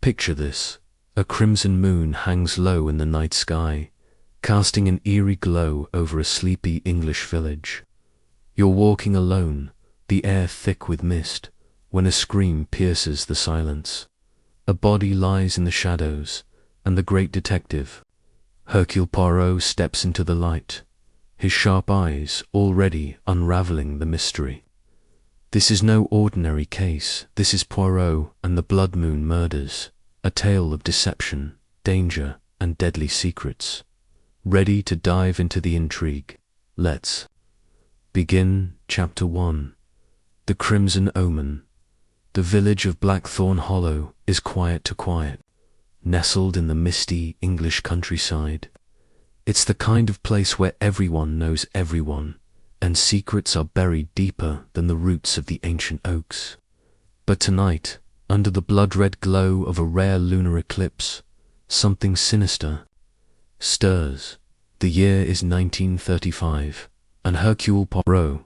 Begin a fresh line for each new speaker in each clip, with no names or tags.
Picture this. A crimson moon hangs low in the night sky, casting an eerie glow over a sleepy English village. You're walking alone, the air thick with mist, when a scream pierces the silence. A body lies in the shadows, and the great detective, Hercule Poirot, steps into the light, his sharp eyes already unraveling the mystery. This is no ordinary case. This is Poirot and the Blood Moon murders, a tale of deception, danger, and deadly secrets. Ready to dive into the intrigue? Let's begin. Chapter 1. The Crimson Omen. The village of Blackthorn Hollow is quiet, nestled in the misty English countryside. It's the kind of place where everyone knows everyone, and secrets are buried deeper than the roots of the ancient oaks. But tonight, under the blood-red glow of a rare lunar eclipse, something sinister stirs. The year is 1935, and Hercule Poirot,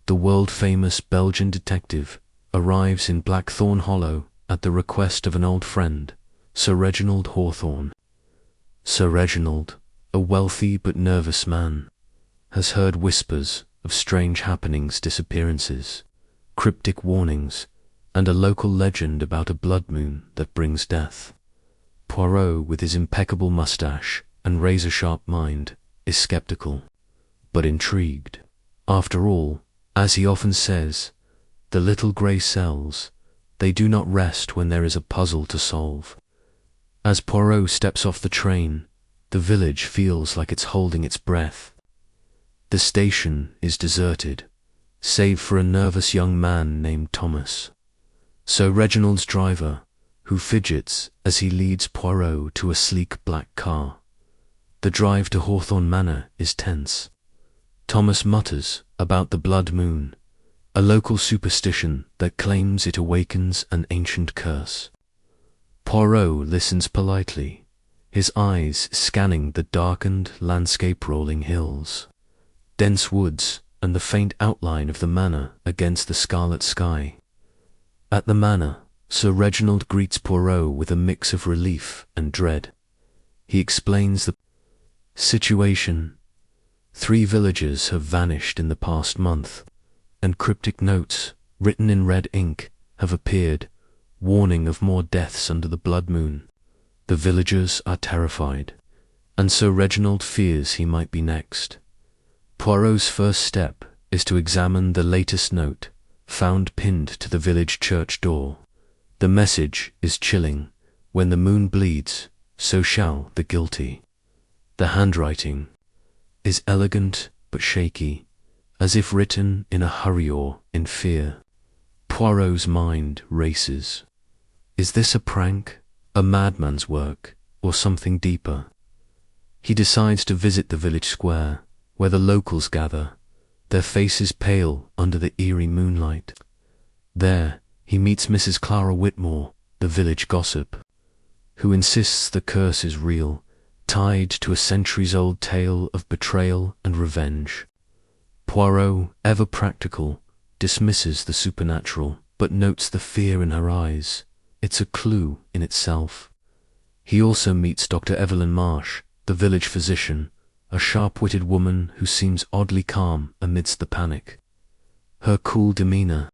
the world-famous Belgian detective, arrives in Blackthorn Hollow at the request of an old friend, Sir Reginald Hawthorne. Sir Reginald, a wealthy but nervous man, has heard whispers of strange happenings, disappearances, cryptic warnings, and a local legend about a blood moon that brings death. Poirot, with his impeccable moustache and razor-sharp mind, is skeptical, but intrigued. After all, as he often says, the little grey cells, they do not rest when there is a puzzle to solve. As Poirot steps off the train, the village feels like it's holding its breath. The station is deserted, save for a nervous young man named Thomas, Sir Reginald's driver, who fidgets as he leads Poirot to a sleek black car. The drive to Hawthorne Manor is tense. Thomas mutters about the blood moon, a local superstition that claims it awakens an ancient curse. Poirot listens politely, his eyes scanning the darkened landscape, rolling hills, dense woods, and the faint outline of the manor against the scarlet sky. At the manor, Sir Reginald greets Poirot with a mix of relief and dread. He explains the situation. 3 villagers have vanished in the past month, and cryptic notes, written in red ink, have appeared, warning of more deaths under the blood moon. The villagers are terrified, and Sir Reginald fears he might be next. Poirot's first step is to examine the latest note, found pinned to the village church door. The message is chilling. When the moon bleeds, so shall the guilty. The handwriting is elegant but shaky, as if written in a hurry or in fear. Poirot's mind races. Is this a prank, a madman's work, or something deeper? He decides to visit the village square, where the locals gather, their faces pale under the eerie moonlight. There, he meets Mrs. Clara Whitmore, the village gossip, who insists the curse is real, tied to a centuries-old tale of betrayal and revenge. Poirot, ever practical, dismisses the supernatural, but notes the fear in her eyes. It's a clue in itself. He also meets Dr. Evelyn Marsh, the village physician, a sharp-witted woman who seems oddly calm amidst the panic. Her cool demeanor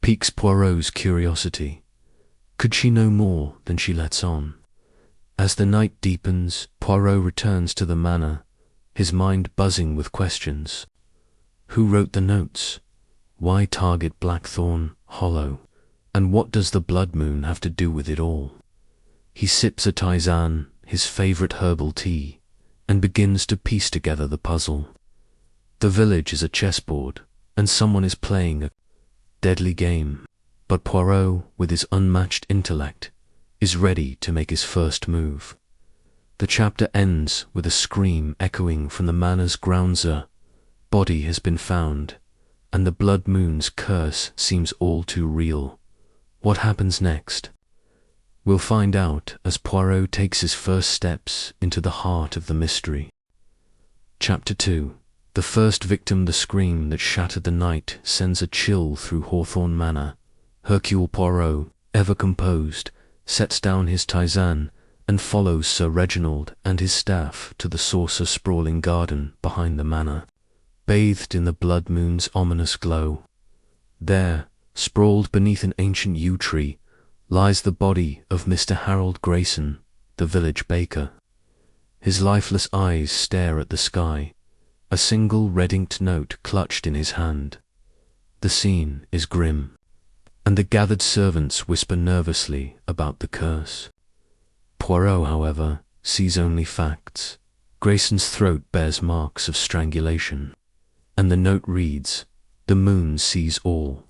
piques Poirot's curiosity. Could she know more than she lets on? As the night deepens, Poirot returns to the manor, his mind buzzing with questions. Who wrote the notes? Why target Blackthorn Hollow? And what does the blood moon have to do with it all? He sips a tisane, his favorite herbal tea, and begins to piece together the puzzle. The village is a chessboard, and someone is playing a deadly game, but Poirot, with his unmatched intellect, is ready to make his first move. The chapter ends with a scream echoing from the manor's grounds. A body has been found, and the blood moon's curse seems all too real. What happens next? We'll find out as Poirot takes his first steps into the heart of the mystery. Chapter 2. The first victim. The scream that shattered the night sends a chill through Hawthorne Manor. Hercule Poirot, ever composed, sets down his tisane, and follows Sir Reginald and his staff to the saucer-sprawling garden behind the manor, bathed in the blood moon's ominous glow. There, sprawled beneath an ancient yew tree, lies the body of Mr. Harold Grayson, the village baker. His lifeless eyes stare at the sky, a single red-inked note clutched in his hand. The scene is grim, and the gathered servants whisper nervously about the curse. Poirot, however, sees only facts. Grayson's throat bears marks of strangulation, and the note reads, "The moon sees all."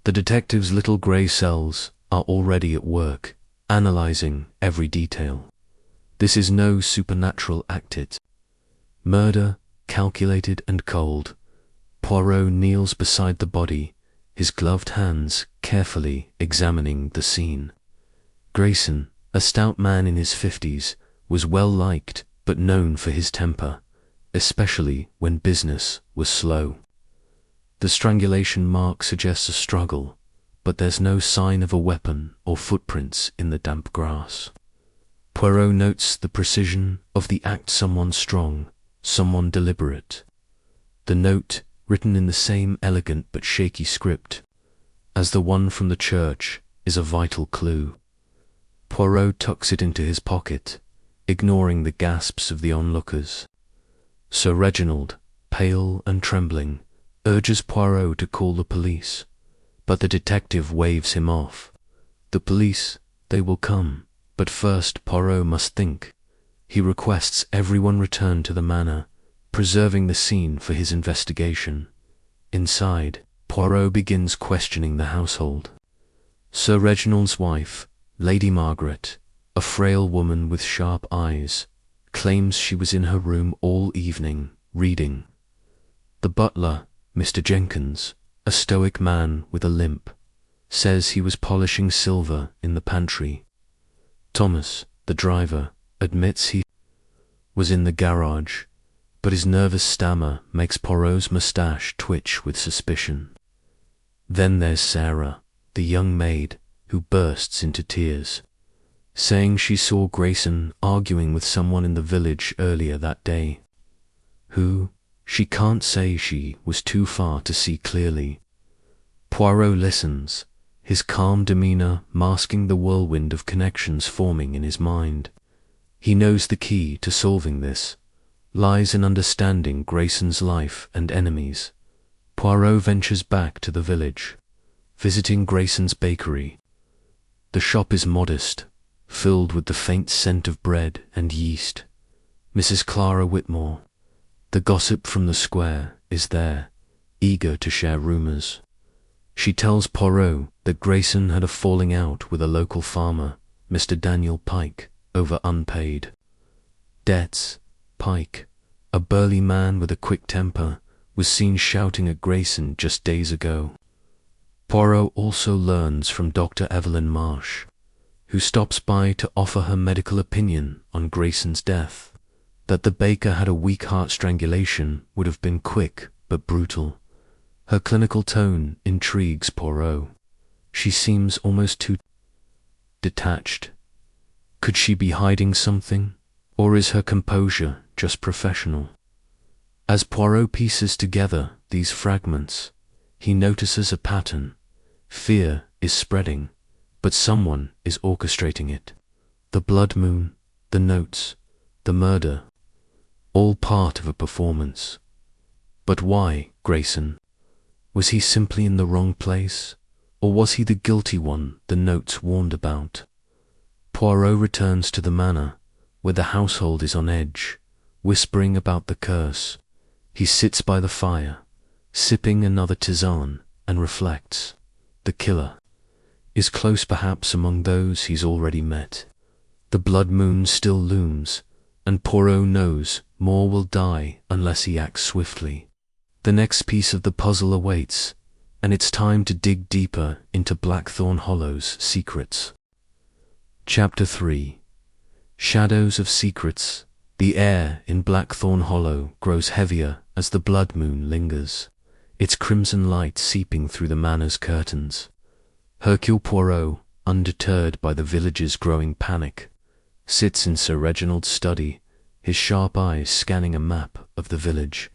The detective's little grey cells are already at work, analysing every detail. This is no supernatural acted. Murder, calculated and cold. Poirot kneels beside the body, his gloved hands carefully examining the scene. Grayson, a stout man in his 50s, was well liked but known for his temper, especially when business was slow. The strangulation mark suggests a struggle, but there's no sign of a weapon or footprints in the damp grass. Poirot notes the precision of the act, someone strong, someone deliberate. The note, written in the same elegant but shaky script as the one from the church, is a vital clue. Poirot tucks it into his pocket, ignoring the gasps of the onlookers. Sir Reginald, pale and trembling, urges Poirot to call the police, but the detective waves him off. The police, they will come, but first Poirot must think. He requests everyone return to the manor, preserving the scene for his investigation. Inside, Poirot begins questioning the household. Sir Reginald's wife, Lady Margaret, a frail woman with sharp eyes, claims she was in her room all evening, reading. The butler, Mr. Jenkins, a stoic man with a limp, says he was polishing silver in the pantry. Thomas, the driver, admits he was in the garage, but his nervous stammer makes Poirot's moustache twitch with suspicion. Then there's Sarah, the young maid, who bursts into tears, saying she saw Grayson arguing with someone in the village earlier that day. Who? She can't say, she was too far to see clearly. Poirot listens, his calm demeanour masking the whirlwind of connections forming in his mind. He knows the key to solving this lies in understanding Grayson's life and enemies. Poirot ventures back to the village, visiting Grayson's bakery. The shop is modest, filled with the faint scent of bread and yeast. Mrs. Clara Whitmore, the gossip from the square, is there, eager to share rumours. She tells Poirot that Grayson had a falling out with a local farmer, Mr. Daniel Pike, over unpaid debts. Pike, a burly man with a quick temper, was seen shouting at Grayson just days ago. Poirot also learns from Dr. Evelyn Marsh, who stops by to offer her medical opinion on Grayson's death, that the baker had a weak heart. Strangulation would have been quick but brutal. Her clinical tone intrigues Poirot. She seems almost too detached. Could she be hiding something, or is her composure just professional? As Poirot pieces together these fragments, he notices a pattern. Fear is spreading, but someone is orchestrating it. The blood moon, the notes, the murder, all part of a performance. But why Grayson? Was he simply in the wrong place, or was he the guilty one the notes warned about? Poirot returns to the manor, where the household is on edge, whispering about the curse. He sits by the fire, sipping another tisane, and reflects. The killer is close, perhaps among those he's already met. The blood moon still looms, and Poirot knows more will die unless he acts swiftly. The next piece of the puzzle awaits, and it's time to dig deeper into Blackthorn Hollow's secrets. Chapter 3. Shadows of Secrets. The air in Blackthorn Hollow grows heavier as the blood moon lingers, its crimson light seeping through the manor's curtains. Hercule Poirot, undeterred by the village's growing panic, sits in Sir Reginald's study, his sharp eyes scanning a map of the village.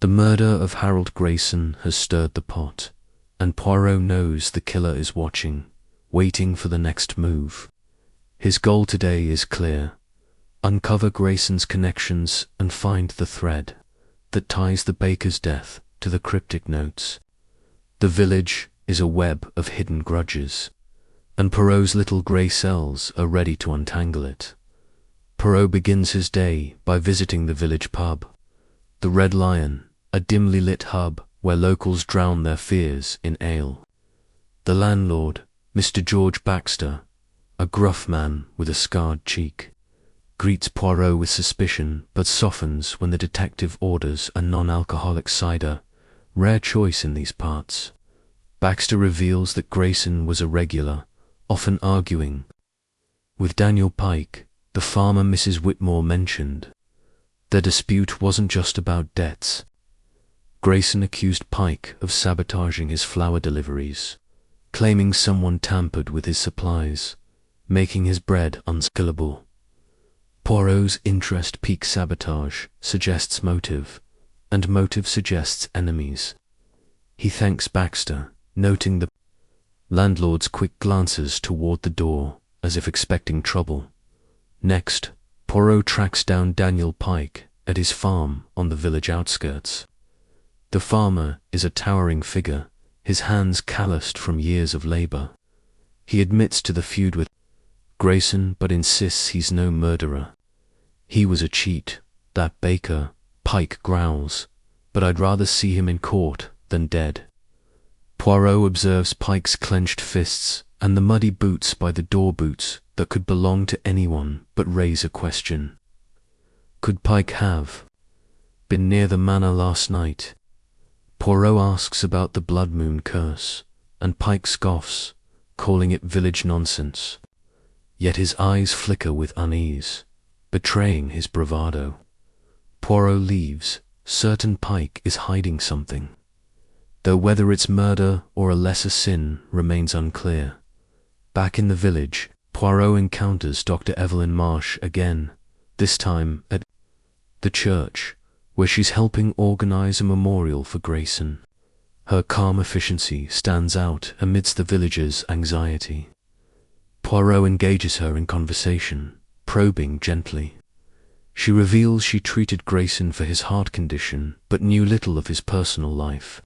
The murder of Harold Grayson has stirred the pot, and Poirot knows the killer is watching, waiting for the next move. His goal today is clear: uncover Grayson's connections and find the thread that ties the baker's death to the cryptic notes. The village is a web of hidden grudges, and Poirot's little grey cells are ready to untangle it. Poirot begins his day by visiting the village pub, the Red Lion, a dimly lit hub where locals drown their fears in ale. The landlord, Mr. George Baxter, a gruff man with a scarred cheek, greets Poirot with suspicion but softens when the detective orders a non-alcoholic cider, rare choice in these parts. Baxter reveals that Grayson was a regular, often arguing with Daniel Pike, the farmer Mrs. Whitmore mentioned. Their dispute wasn't just about debts. Grayson accused Pike of sabotaging his flour deliveries, claiming someone tampered with his supplies, making his bread unsellable. Poirot's interest piques sabotage suggests motive, and motive suggests enemies. He thanks Baxter, noting the landlord's quick glances toward the door as if expecting trouble. Next, Poirot tracks down Daniel Pike at his farm on the village outskirts. The farmer is a towering figure, his hands calloused from years of labor. He admits to the feud with Grayson but insists he's no murderer. He was a cheat, that baker, Pike growls, but I'd rather see him in court than dead. Poirot observes Pike's clenched fists and the muddy boots by the door boots that could belong to anyone but raise a question. Could Pike have been near the manor last night? Poirot asks about the blood moon curse, and Pike scoffs, calling it village nonsense. Yet his eyes flicker with unease, betraying his bravado. Poirot leaves, certain Pike is hiding something, though whether it's murder or a lesser sin remains unclear. Back in the village, Poirot encounters Dr. Evelyn Marsh again, this time at the church, where she's helping organize a memorial for Grayson. Her calm efficiency stands out amidst the villagers' anxiety. Poirot engages her in conversation, probing gently. She reveals she treated Grayson for his heart condition, but knew little of his personal life.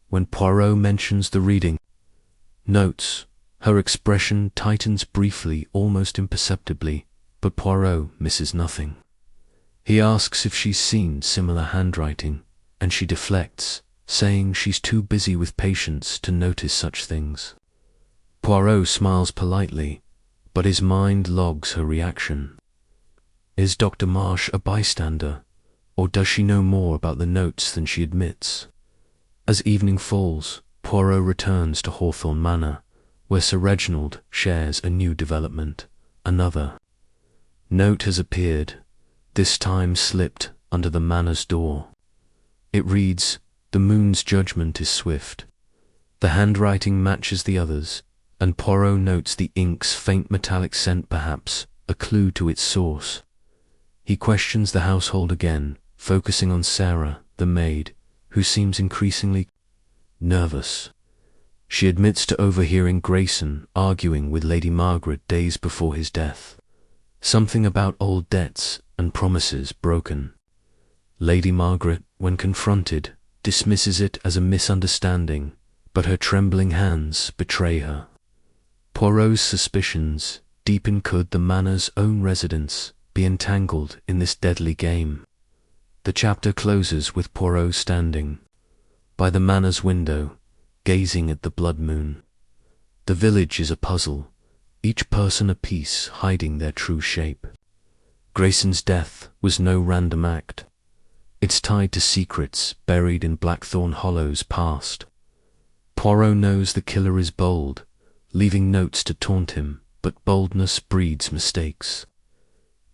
When Poirot mentions the reading notes, her expression tightens briefly, almost imperceptibly, but Poirot misses nothing. He asks if she's seen similar handwriting, and she deflects, saying she's too busy with patients to notice such things. Poirot smiles politely, but his mind logs her reaction. Is Dr. Marsh a bystander, or does she know more about the notes than she admits? As evening falls, Poirot returns to Hawthorne Manor, where Sir Reginald shares a new development. Another note has appeared, this time slipped under the manor's door. It reads, "The moon's judgment is swift." The handwriting matches the others, and Poirot notes the ink's faint metallic scent, perhaps a clue to its source. He questions the household again, focusing on Sarah, the maid, who seems increasingly nervous. She admits to overhearing Grayson arguing with Lady Margaret days before his death. Something about old debts and promises broken. Lady Margaret, when confronted, dismisses it as a misunderstanding, but her trembling hands betray her. Poirot's suspicions deepen. Could the manor's own residents be entangled in this deadly game? The chapter closes with Poirot standing by the manor's window, gazing at the blood moon. The village is a puzzle, each person a piece hiding their true shape. Grayson's death was no random act. It's tied to secrets buried in Blackthorn Hollow's past. Poirot knows the killer is bold, leaving notes to taunt him, but boldness breeds mistakes.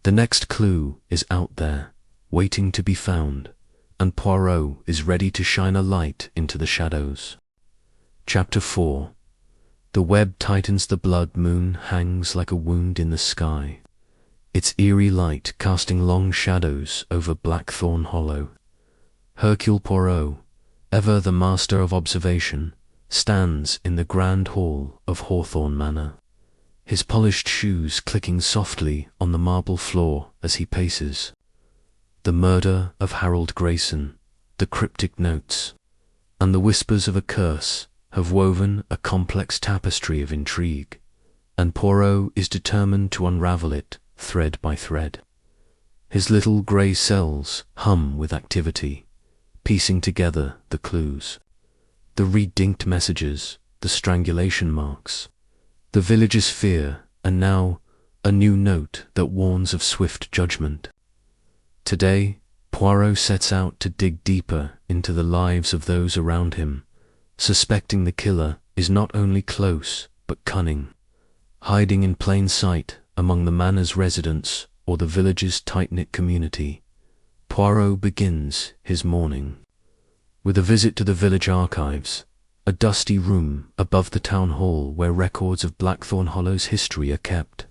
The next clue is out there, waiting to be found, and Poirot is ready to shine a light into the shadows. Chapter 4. The web tightens, the blood moon hangs like a wound in the sky, its eerie light casting long shadows over Blackthorn Hollow. Hercule Poirot, ever the master of observation, stands in the grand hall of Hawthorne Manor, his polished shoes clicking softly on the marble floor as he paces. The murder of Harold Grayson, the cryptic notes, and the whispers of a curse have woven a complex tapestry of intrigue, and Poirot is determined to unravel it thread by thread. His little grey cells hum with activity, piecing together the clues. The redinked messages, the strangulation marks, the village's fear, and now a new note that warns of swift judgment. Today, Poirot sets out to dig deeper into the lives of those around him, suspecting the killer is not only close but cunning, hiding in plain sight among the manor's residents or the village's tight-knit community. Poirot begins his morning with a visit to the village archives, a dusty room above the town hall where records of Blackthorn Hollow's history are kept.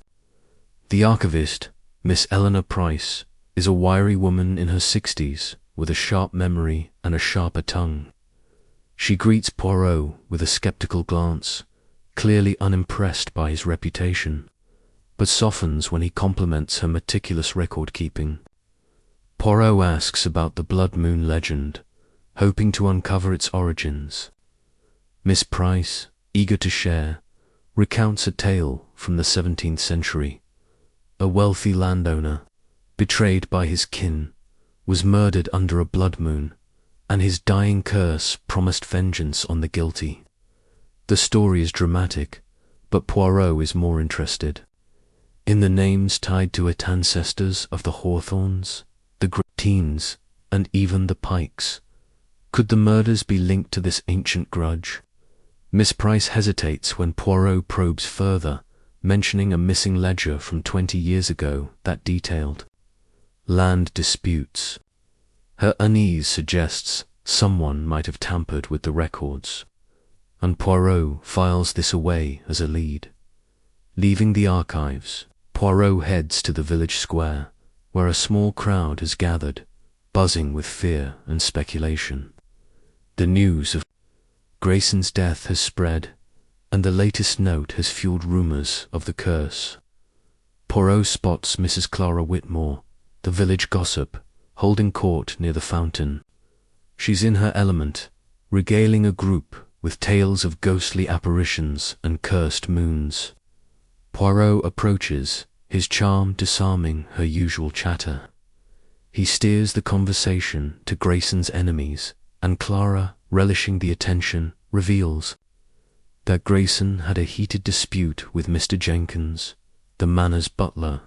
The archivist, Miss Eleanor Price, is a wiry woman in her 60s with a sharp memory and a sharper tongue. She greets Poirot with a skeptical glance, clearly unimpressed by his reputation, but softens when he compliments her meticulous record-keeping. Poirot asks about the blood moon legend, hoping to uncover its origins. Miss Price, eager to share, recounts a tale from the 17th century. A wealthy landowner, betrayed by his kin, was murdered under a blood moon, and his dying curse promised vengeance on the guilty. The story is dramatic, but Poirot is more interested in the names tied to it: ancestors of the Hawthorns, the Teens, and even the Pikes. Could the murders be linked to this ancient grudge? Miss Price hesitates when Poirot probes further, mentioning a missing ledger from 20 years ago that detailed land disputes. Her unease suggests someone might have tampered with the records, and Poirot files this away as a lead. Leaving the archives, Poirot heads to the village square, where a small crowd has gathered, buzzing with fear and speculation. The news of Grayson's death has spread, and the latest note has fueled rumours of the curse. Poirot spots Mrs. Clara Whitmore, the village gossip, holding court near the fountain. She's in her element, regaling a group with tales of ghostly apparitions and cursed moons. Poirot approaches, his charm disarming her usual chatter. He steers the conversation to Grayson's enemies, and Clara, relishing the attention, reveals that Grayson had a heated dispute with Mr. Jenkins, the manor's butler.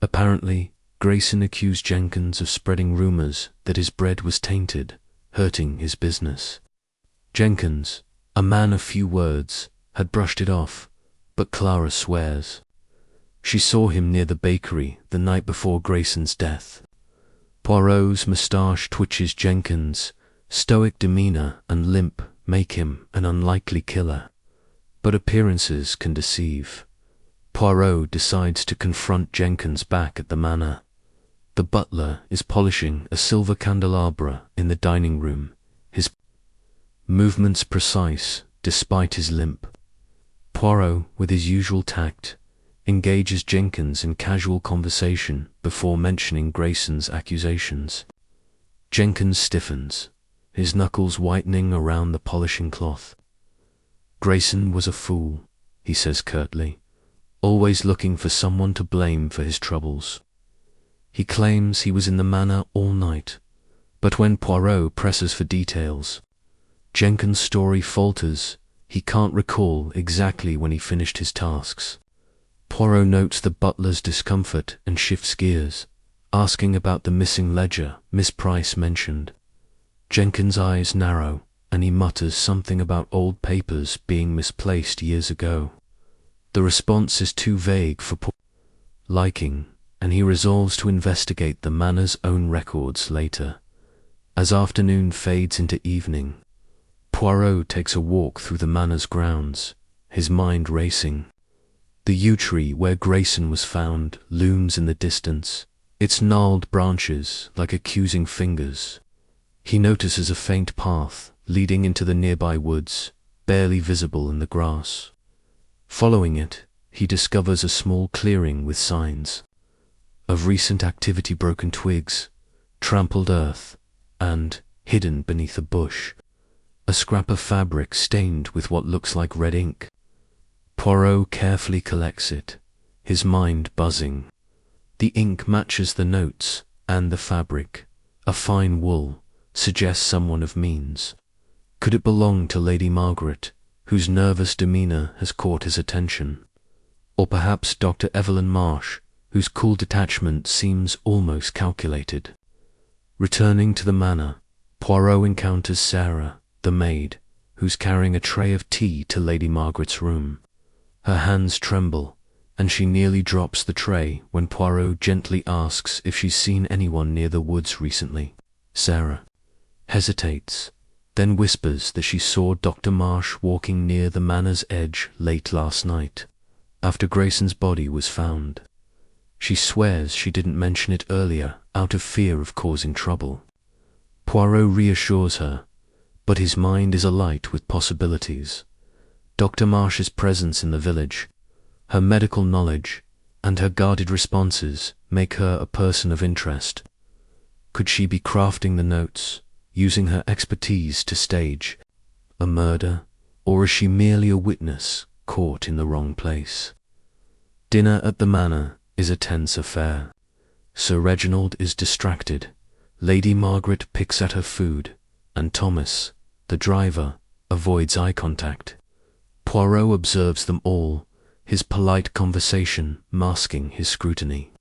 Apparently, Grayson accused Jenkins of spreading rumours that his bread was tainted, hurting his business. Jenkins, a man of few words, had brushed it off, but Clara swears she saw him near the bakery the night before Grayson's death. Poirot's moustache twitches. Jenkins' stoic demeanour and limp make him an unlikely killer, but appearances can deceive. Poirot decides to confront Jenkins back at the manor. The butler is polishing a silver candelabra in the dining room, his movements precise despite his limp. Poirot, with his usual tact, engages Jenkins in casual conversation before mentioning Grayson's accusations. Jenkins stiffens, his knuckles whitening around the polishing cloth. Grayson was a fool, he says curtly, always looking for someone to blame for his troubles. He claims he was in the manor all night, but when Poirot presses for details, Jenkins' story falters. He can't recall exactly when he finished his tasks. Poirot notes the butler's discomfort and shifts gears, asking about the missing ledger Miss Price mentioned. Jenkins' eyes narrow, and he mutters something about old papers being misplaced years ago. The response is too vague for Poirot's liking, and he resolves to investigate the manor's own records later. As afternoon fades into evening, Poirot takes a walk through the manor's grounds, his mind racing. The yew tree where Grayson was found looms in the distance, its gnarled branches like accusing fingers. He notices a faint path leading into the nearby woods, barely visible in the grass. Following it, he discovers a small clearing with signs of recent activity: broken twigs, trampled earth, and, hidden beneath a bush, a scrap of fabric stained with what looks like red ink. Poirot carefully collects it, his mind buzzing. The ink matches the notes, and the fabric, a fine wool, suggests someone of means. Could it belong to Lady Margaret, whose nervous demeanour has caught his attention? Or perhaps Dr. Evelyn Marsh, whose cool detachment seems almost calculated? Returning to the manor, Poirot encounters Sarah, the maid, who's carrying a tray of tea to Lady Margaret's room. Her hands tremble, and she nearly drops the tray when Poirot gently asks if she's seen anyone near the woods recently. Sarah hesitates, then whispers that she saw Dr. Marsh walking near the manor's edge late last night, after Grayson's body was found. She swears she didn't mention it earlier out of fear of causing trouble. Poirot reassures her, but his mind is alight with possibilities. Dr. Marsh's presence in the village, her medical knowledge, and her guarded responses make her a person of interest. Could she be crafting the notes, using her expertise to stage a murder, or is she merely a witness caught in the wrong place? Dinner at the manor is a tense affair. Sir Reginald is distracted, Lady Margaret picks at her food, and Thomas, the driver, avoids eye contact. Poirot observes them all, his polite conversation masking his scrutiny.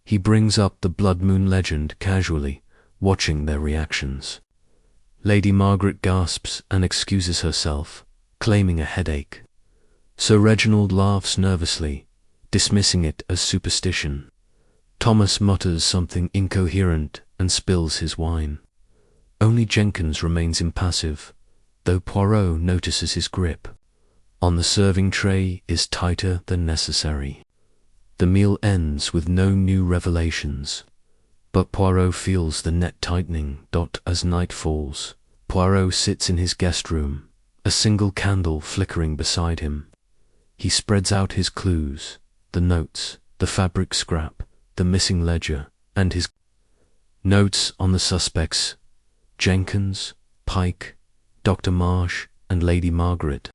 He brings up the blood moon legend casually, watching their reactions. Lady Margaret gasps and excuses herself, claiming a headache. Sir Reginald laughs nervously, dismissing it as superstition. Thomas mutters something incoherent and spills his wine. Only Jenkins remains impassive, though Poirot notices his grip on the serving tray is tighter than necessary. The meal ends with no new revelations, but Poirot feels the net tightening. As night falls, Poirot sits in his guest room, a single candle flickering beside him. He spreads out his clues, the notes, the fabric scrap, the missing ledger, and his notes on the suspects: Jenkins, Pike, Dr. Marsh, and Lady Margaret.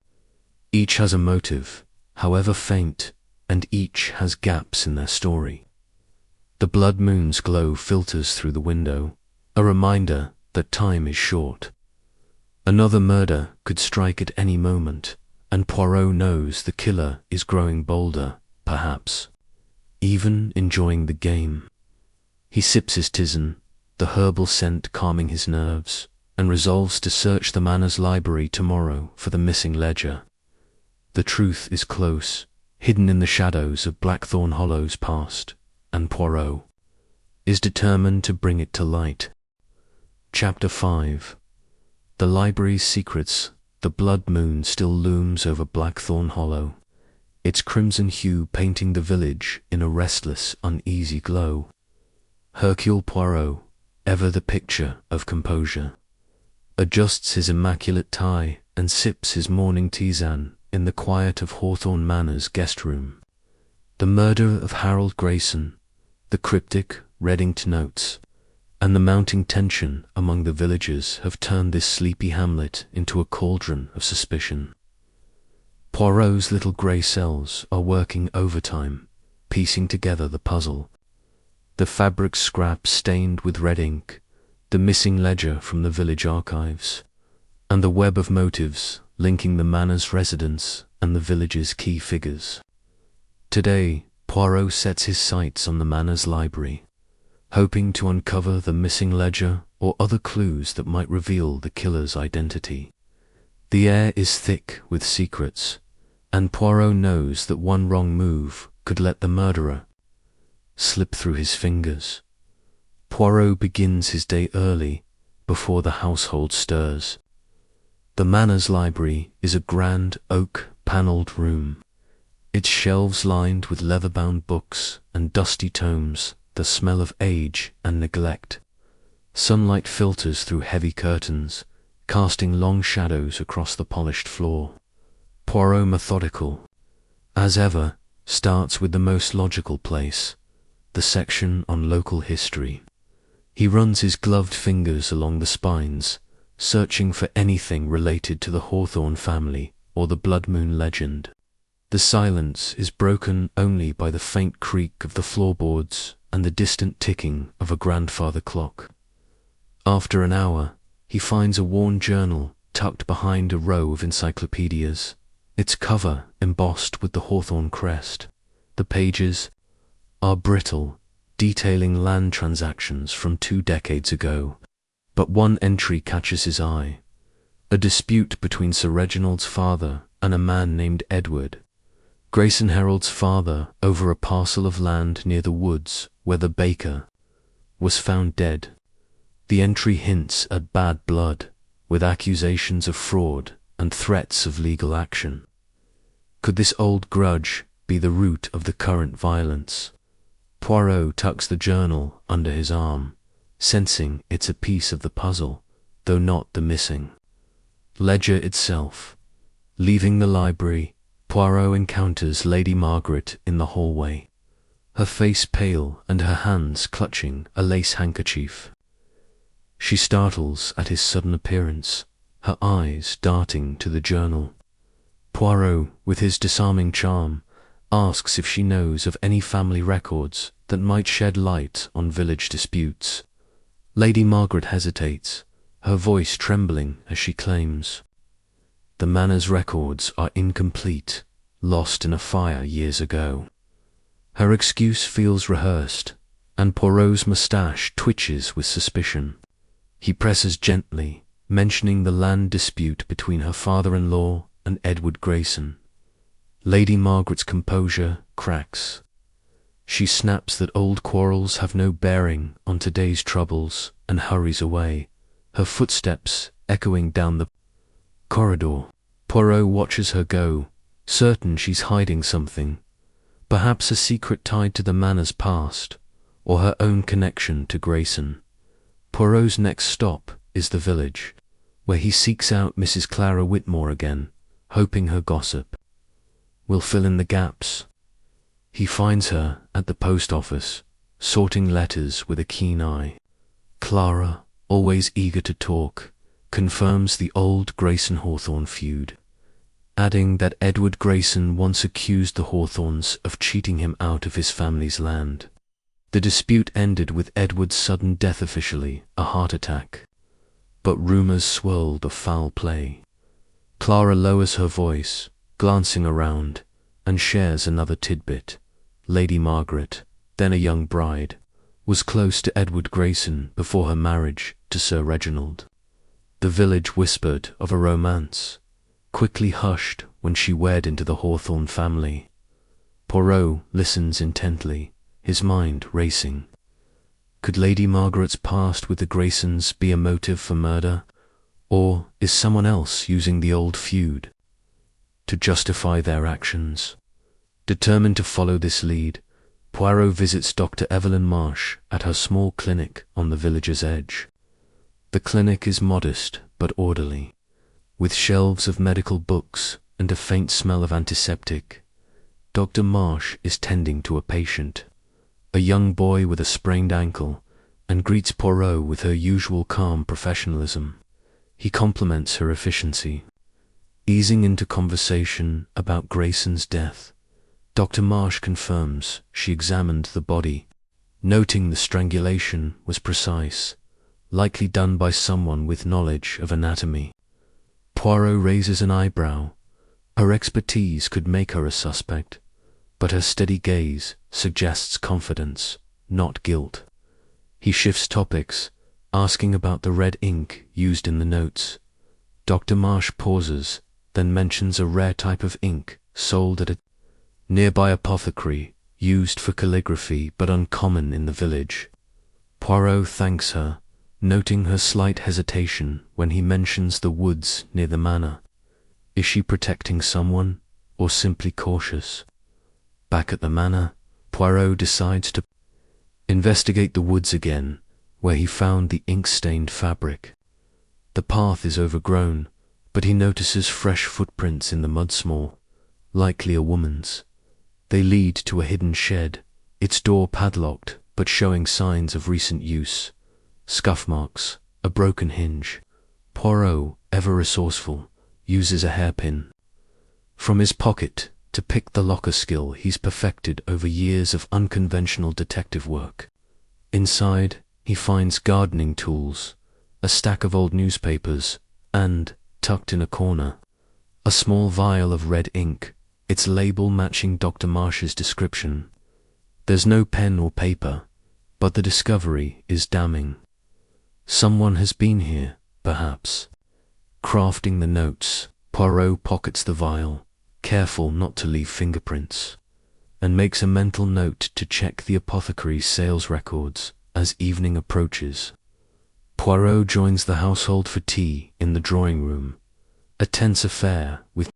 Each has a motive, however faint, and each has gaps in their story. The blood moon's glow filters through the window, a reminder that time is short. Another murder could strike at any moment, and Poirot knows the killer is growing bolder, perhaps even enjoying the game. He sips his tisane, the herbal scent calming his nerves, and resolves to search the manor's library tomorrow for the missing ledger. The truth is close, hidden in the shadows of Blackthorn Hollow's past, and Poirot is determined to bring it to light. Chapter 5. The library's secrets. The blood moon still looms over Blackthorn Hollow, its crimson hue painting the village in a restless, uneasy glow. Hercule Poirot, ever the picture of composure, adjusts his immaculate tie and sips his morning tisane in the quiet of Hawthorne Manor's guest room. The murder of Harold Grayson, the cryptic red-inked notes, and the mounting tension among the villagers have turned this sleepy hamlet into a cauldron of suspicion. Poirot's little grey cells are working overtime, piecing together the puzzle. The fabric scrap stained with red ink, the missing ledger from the village archives, and the web of motives linking the manor's residents and the village's key figures. Today, Poirot sets his sights on the manor's library, hoping to uncover the missing ledger or other clues that might reveal the killer's identity. The air is thick with secrets, and Poirot knows that one wrong move could let the murderer slip through his fingers. Poirot begins his day early, before the household stirs. The manor's library is a grand oak panelled room, its shelves lined with leather-bound books and dusty tomes, the smell of age and neglect. Sunlight filters through heavy curtains, casting long shadows across the polished floor. Poirot, methodical as ever, starts with the most logical place, the section on local history. He runs his gloved fingers along the spines, searching for anything related to the Hawthorne family or the Blood Moon legend. The silence is broken only by the faint creak of the floorboards and the distant ticking of a grandfather clock. After an hour, he finds a worn journal tucked behind a row of encyclopedias, its cover embossed with the Hawthorne crest. The pages are brittle, detailing land transactions from 2 decades ago. But one entry catches his eye: a dispute between Sir Reginald's father and a man named Edward, Grayson Herald's father, over a parcel of land near the woods where the baker was found dead. The entry hints at bad blood, with accusations of fraud and threats of legal action. Could this old grudge be the root of the current violence? Poirot tucks the journal under his arm, sensing it's a piece of the puzzle, though not the missing ledger itself. Leaving the library, Poirot encounters Lady Margaret in the hallway, her face pale and her hands clutching a lace handkerchief. She startles at his sudden appearance, her eyes darting to the journal. Poirot, with his disarming charm, asks if she knows of any family records that might shed light on village disputes. Lady Margaret hesitates, her voice trembling as she claims, "The manor's records are incomplete, lost in a fire years ago." Her excuse feels rehearsed, and Poirot's moustache twitches with suspicion. He presses gently, mentioning the land dispute between her father-in-law and Edward Grayson. Lady Margaret's composure cracks. She snaps that old quarrels have no bearing on today's troubles and hurries away, her footsteps echoing down the corridor. Poirot watches her go, certain she's hiding something, perhaps a secret tied to the manor's past, or her own connection to Grayson. Poirot's next stop is the village, where he seeks out Mrs. Clara Whitmore again, hoping her gossip will fill in the gaps. He finds her at the post office, sorting letters with a keen eye. Clara, always eager to talk, confirms the old Grayson-Hawthorne feud, adding that Edward Grayson once accused the Hawthornes of cheating him out of his family's land. The dispute ended with Edward's sudden death, officially a heart attack, but rumors swirled of foul play. Clara lowers her voice, glancing around, and shares another tidbit. Lady Margaret, then a young bride, was close to Edward Grayson before her marriage to Sir Reginald. The village whispered of a romance, quickly hushed when she wed into the Hawthorne family. Poirot listens intently, his mind racing. Could Lady Margaret's past with the Graysons be a motive for murder, or is someone else using the old feud to justify their actions? Determined to follow this lead, Poirot visits Dr. Evelyn Marsh at her small clinic on the village's edge. The clinic is modest but orderly, with shelves of medical books and a faint smell of antiseptic. Dr. Marsh is tending to a patient, a young boy with a sprained ankle, and greets Poirot with her usual calm professionalism. He compliments her efficiency. Easing into conversation about Grayson's death, Dr. Marsh confirms she examined the body, noting the strangulation was precise, likely done by someone with knowledge of anatomy. Poirot raises an eyebrow. Her expertise could make her a suspect, but her steady gaze suggests confidence, not guilt. He shifts topics, asking about the red ink used in the notes. Dr. Marsh pauses, then mentions a rare type of ink sold at a nearby apothecary, used for calligraphy but uncommon in the village. Poirot thanks her, noting her slight hesitation when he mentions the woods near the manor. Is she protecting someone, or simply cautious? Back at the manor, Poirot decides to investigate the woods again, where he found the ink-stained fabric. The path is overgrown, but he notices fresh footprints in the mud small, likely a woman's. They lead to a hidden shed, its door padlocked but showing signs of recent use. Scuff marks, a broken hinge. Poirot, ever resourceful, uses a hairpin from his pocket to pick the lock, a skill he's perfected over years of unconventional detective work. Inside, he finds gardening tools, a stack of old newspapers, and, tucked in a corner, a small vial of red ink, its label matching Dr. Marsh's description. There's no pen or paper, but the discovery is damning. Someone has been here, perhaps. Crafting the notes, Poirot pockets the vial, careful not to leave fingerprints, and makes a mental note to check the apothecary's sales records as evening approaches. Poirot joins the household for tea in the drawing room, a tense affair with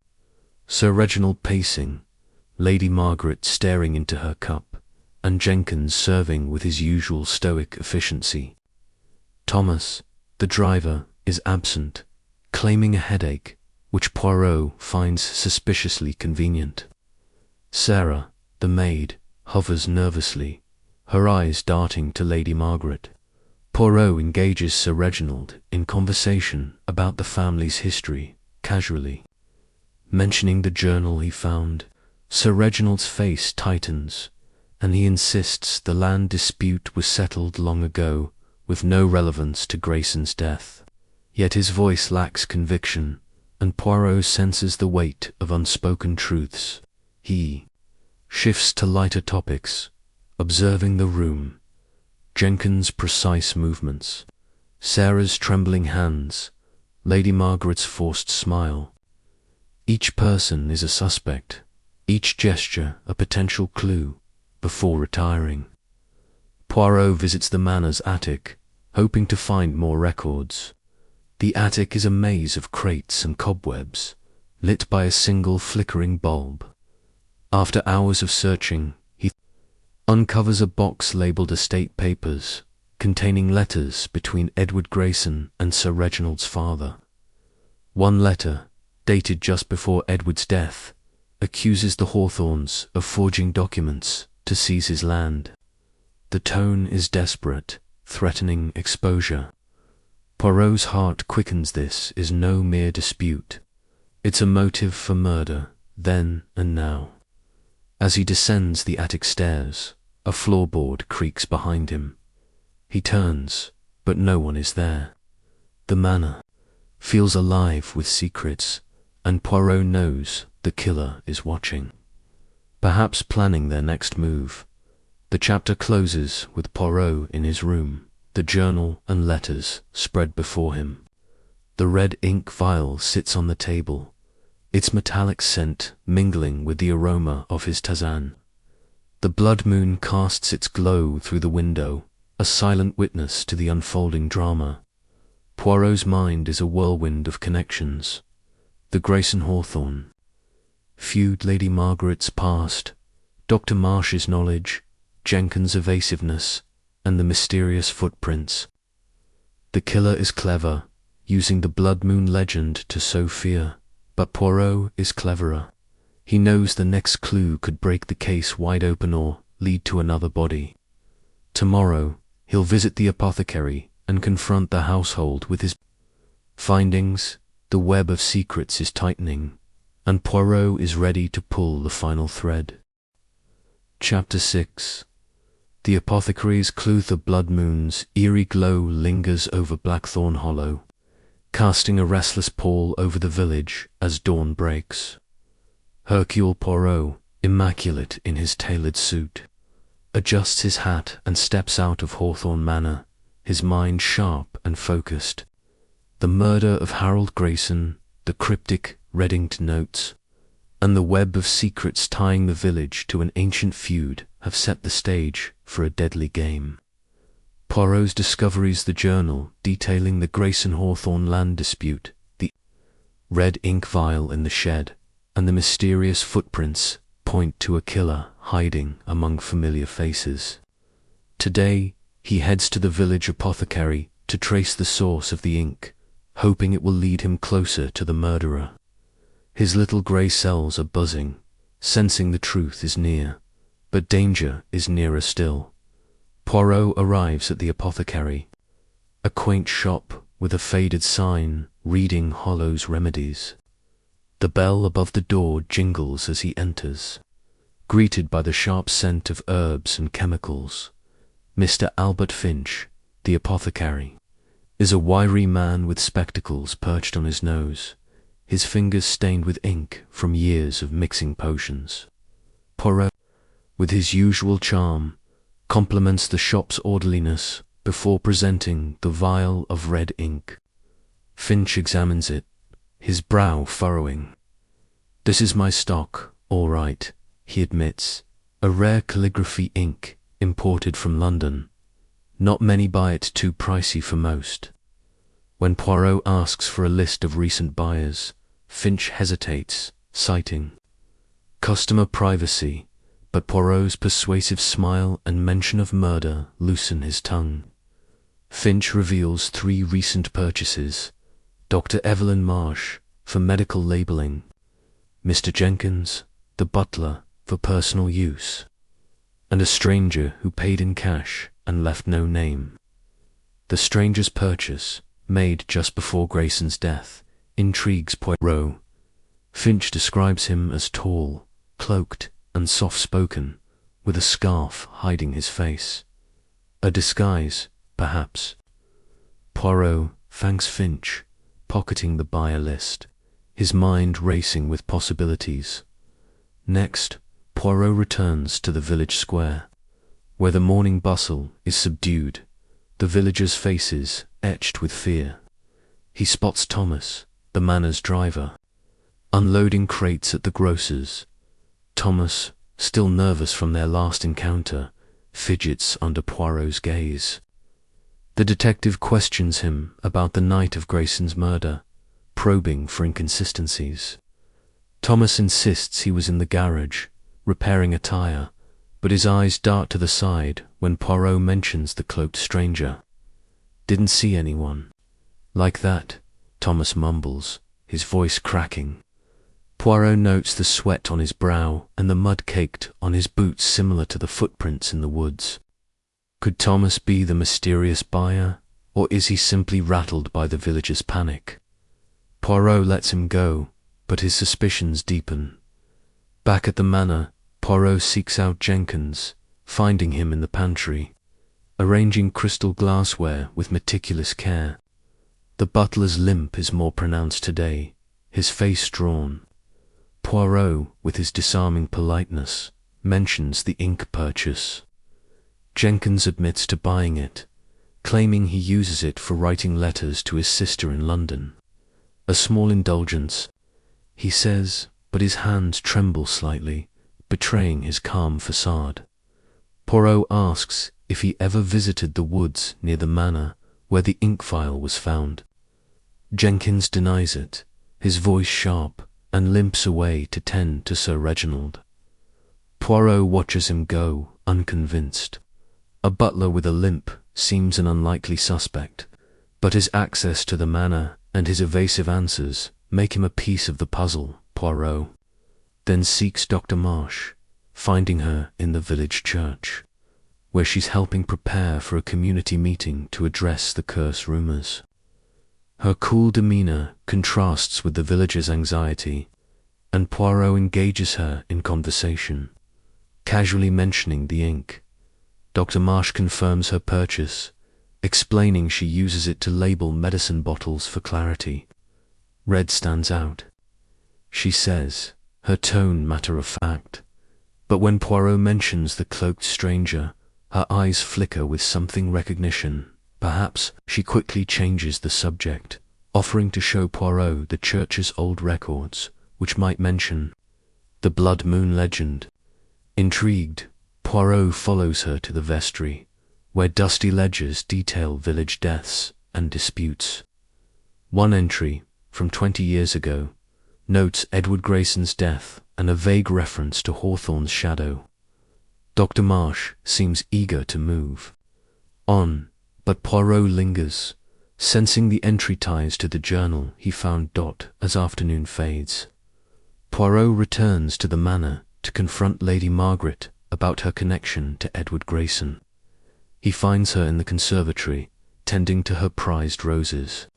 Sir Reginald pacing, Lady Margaret staring into her cup, and Jenkins serving with his usual stoic efficiency. Thomas, the driver, is absent, claiming a headache, which Poirot finds suspiciously convenient. Sarah, the maid, hovers nervously, her eyes darting to Lady Margaret. Poirot engages Sir Reginald in conversation about the family's history, casually. Mentioning the journal he found, Sir Reginald's face tightens, and he insists the land dispute was settled long ago, with no relevance to Grayson's death. Yet his voice lacks conviction, and Poirot senses the weight of unspoken truths. He shifts to lighter topics, observing the room, Jenkins' precise movements, Sarah's trembling hands, Lady Margaret's forced smile. Each person is a suspect, each gesture a potential clue, before retiring. Poirot visits the manor's attic, hoping to find more records. The attic is a maze of crates and cobwebs, lit by a single flickering bulb. After hours of searching, he uncovers a box labelled estate papers, containing letters between Edward Grayson and Sir Reginald's father. One letter, dated just before Edward's death, accuses the Hawthorns of forging documents to seize his land. The tone is desperate, threatening exposure. Poirot's heart quickens. This is no mere dispute. It's a motive for murder, then and now. As he descends the attic stairs, a floorboard creaks behind him. He turns, but no one is there. The manor feels alive with secrets, and Poirot knows the killer is watching, perhaps planning their next move. The chapter closes with Poirot in his room, the journal and letters spread before him. The red ink vial sits on the table, its metallic scent mingling with the aroma of his tisane. The blood moon casts its glow through the window, a silent witness to the unfolding drama. Poirot's mind is a whirlwind of connections. The Grayson Hawthorne feud, Lady Margaret's past, Dr. Marsh's knowledge, Jenkins' evasiveness, and the mysterious footprints. The killer is clever, using the blood moon legend to sow fear, but Poirot is cleverer. He knows the next clue could break the case wide open or lead to another body. Tomorrow, he'll visit the apothecary and confront the household with his findings. The web of secrets is tightening, and Poirot is ready to pull the final thread. Chapter 6. The apothecary's clue. The blood moon's eerie glow lingers over Blackthorn Hollow, casting a restless pall over the village as dawn breaks. Hercule Poirot, immaculate in his tailored suit, adjusts his hat and steps out of Hawthorne Manor, his mind sharp and focused. The murder of Harold Grayson, the cryptic red-inked notes, and the web of secrets tying the village to an ancient feud have set the stage for a deadly game. Poirot's discoveries, the journal detailing the Grayson-Hawthorne land dispute, the red ink vial in the shed, and the mysterious footprints point to a killer hiding among familiar faces. Today, he heads to the village apothecary to trace the source of the ink, hoping it will lead him closer to the murderer. His little grey cells are buzzing, sensing the truth is near, but danger is nearer still. Poirot arrives at the apothecary, a quaint shop with a faded sign reading Hollow's remedies. The bell above the door jingles as he enters, greeted by the sharp scent of herbs and chemicals. Mr. Albert Finch, the apothecary, is a wiry man with spectacles perched on his nose, his fingers stained with ink from years of mixing potions. Poirot, with his usual charm, compliments the shop's orderliness before presenting the vial of red ink. Finch examines it, his brow furrowing. "This is my stock, all right," he admits, "a rare calligraphy ink imported from London. Not many buy it, too pricey for most." When Poirot asks for a list of recent buyers, Finch hesitates, citing customer privacy, but Poirot's persuasive smile and mention of murder loosen his tongue. Finch reveals 3 recent purchases: Dr. Evelyn Marsh for medical labeling, Mr. Jenkins, the butler, for personal use, and a stranger who paid in cash and left no name. The stranger's purchase, made just before Grayson's death, intrigues Poirot. Finch describes him as tall, cloaked, and soft-spoken, with a scarf hiding his face. A disguise, perhaps. Poirot thanks Finch, pocketing the buyer list, his mind racing with possibilities. Next, Poirot returns to the village square, where the morning bustle is subdued, the villagers' faces etched with fear. He spots Thomas, the manor's driver, unloading crates at the grocer's. Thomas, still nervous from their last encounter, fidgets under Poirot's gaze. The detective questions him about the night of Grayson's murder, probing for inconsistencies. Thomas insists he was in the garage, repairing a tire, but his eyes dart to the side when Poirot mentions the cloaked stranger. "Didn't see anyone." "Like that," Thomas mumbles, his voice cracking. Poirot notes the sweat on his brow and the mud caked on his boots similar to the footprints in the woods. Could Thomas be the mysterious buyer, or is he simply rattled by the villagers' panic? Poirot lets him go, but his suspicions deepen. Back at the manor, Poirot seeks out Jenkins, finding him in the pantry, arranging crystal glassware with meticulous care. The butler's limp is more pronounced today, his face drawn. Poirot, with his disarming politeness, mentions the ink purchase. Jenkins admits to buying it, claiming he uses it for writing letters to his sister in London. A small indulgence, he says, but his hands tremble slightly, betraying his calm facade. Poirot asks if he ever visited the woods near the manor where the ink vial was found. Jenkins denies it, his voice sharp, and limps away to tend to Sir Reginald. Poirot watches him go, unconvinced. A butler with a limp seems an unlikely suspect, but his access to the manor and his evasive answers make him a piece of the puzzle. Poirot then seeks Dr. Marsh, finding her in the village church, where she's helping prepare for a community meeting to address the curse rumors. Her cool demeanor contrasts with the villagers' anxiety, and Poirot engages her in conversation, casually mentioning the ink. Dr. Marsh confirms her purchase, explaining she uses it to label medicine bottles for clarity. Red stands out, she says, her tone matter-of-fact, but when Poirot mentions the cloaked stranger, her eyes flicker with something recognition. Perhaps she quickly changes the subject, offering to show Poirot the church's old records, which might mention the blood moon legend. Intrigued, Poirot follows her to the vestry, where dusty ledgers detail village deaths and disputes. One entry, from 20 years ago, notes Edward Grayson's death and a vague reference to Hawthorne's shadow. Dr. Marsh seems eager to move on, but Poirot lingers, sensing the entry ties to the journal he found as afternoon fades. Poirot returns to the manor to confront Lady Margaret about her connection to Edward Grayson. He finds her in the conservatory, tending to her prized roses,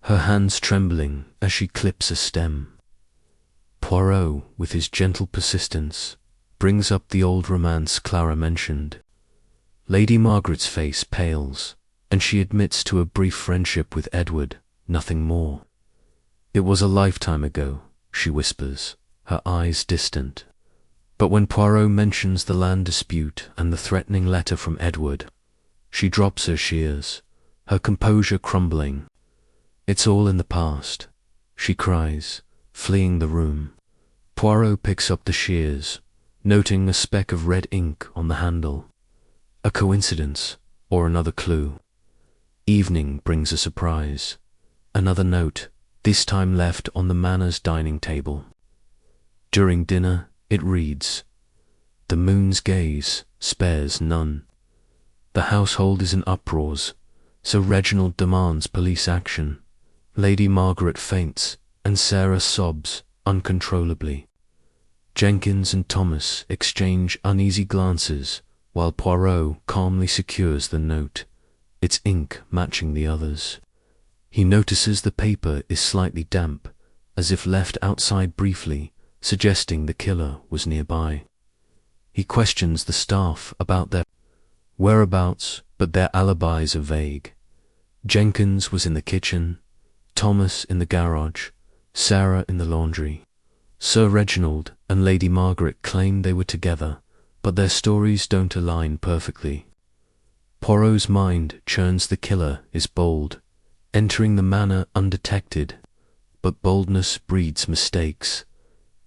her hands trembling as she clips a stem. Poirot, with his gentle persistence, brings up the old romance Clara mentioned. Lady Margaret's face pales, and she admits to a brief friendship with Edward, nothing more. "It was a lifetime ago," she whispers, her eyes distant. But when Poirot mentions the land dispute and the threatening letter from Edward, she drops her shears, her composure crumbling. "It's all in the past," she cries, fleeing the room. Poirot picks up the shears, noting a speck of red ink on the handle. A coincidence, or another clue? Evening brings a surprise. Another note, this time left on the manor's dining table. During dinner, it reads, "The moon's gaze spares none. The household is in uproars, so Reginald demands police action. Lady Margaret faints, and Sarah sobs uncontrollably. Jenkins and Thomas exchange uneasy glances, while Poirot calmly secures the note, its ink matching the others. He notices the paper is slightly damp, as if left outside briefly, suggesting the killer was nearby. He questions the staff about their whereabouts, but their alibis are vague. Jenkins was in the kitchen, Thomas in the garage, Sarah in the laundry. Sir Reginald and Lady Margaret claim they were together, but their stories don't align perfectly. Poirot's mind churns the killer is bold, entering the manor undetected, but boldness breeds mistakes.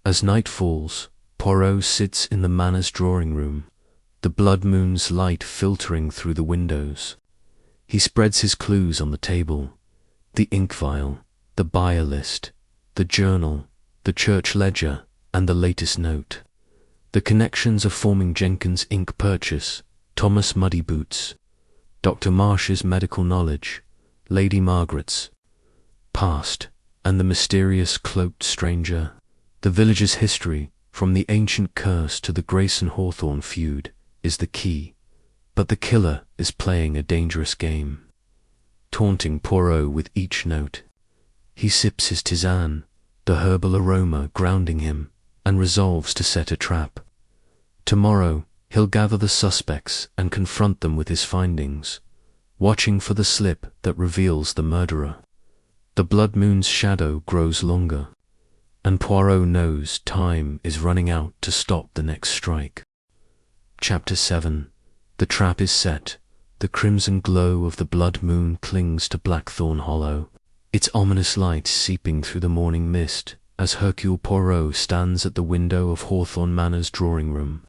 As night falls, Poirot sits in the manor's drawing room, the blood moon's light filtering through the windows. He spreads his clues on the table, the ink vial, the buyer list, the journal, the church ledger, and the latest note. The connections are forming Jenkins' ink purchase, Thomas' muddy boots, Dr. Marsh's medical knowledge, Lady Margaret's past, and the mysterious cloaked stranger. The village's history, from the ancient curse to the Grayson-Hawthorne feud, is the key, but the killer is playing a dangerous game, taunting Poirot with each note. He sips his tisane, the herbal aroma grounding him, and resolves to set a trap. Tomorrow, he'll gather the suspects and confront them with his findings, watching for the slip that reveals the murderer. The blood moon's shadow grows longer, and Poirot knows time is running out to stop the next strike. Chapter 7. The trap is set. The crimson glow of the blood moon clings to Blackthorn Hollow, its ominous light seeping through the morning mist as Hercule Poirot stands at the window of Hawthorne Manor's drawing room.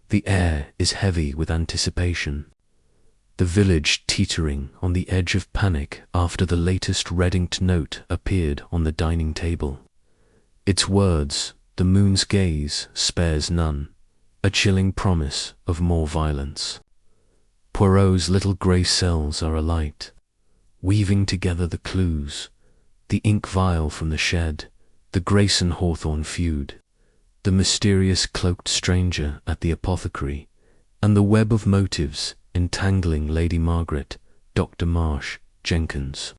The air is heavy with anticipation, the village teetering on the edge of panic after the latest red-inked note appeared on the dining table. Its words, "The moon's gaze spares none," a chilling promise of more violence. Poirot's little grey cells are alight, weaving together the clues, the ink vial from the shed, the Grayson-Hawthorne feud, the mysterious cloaked stranger at the apothecary, and the web of motives entangling Lady Margaret, Dr. Marsh, Jenkins.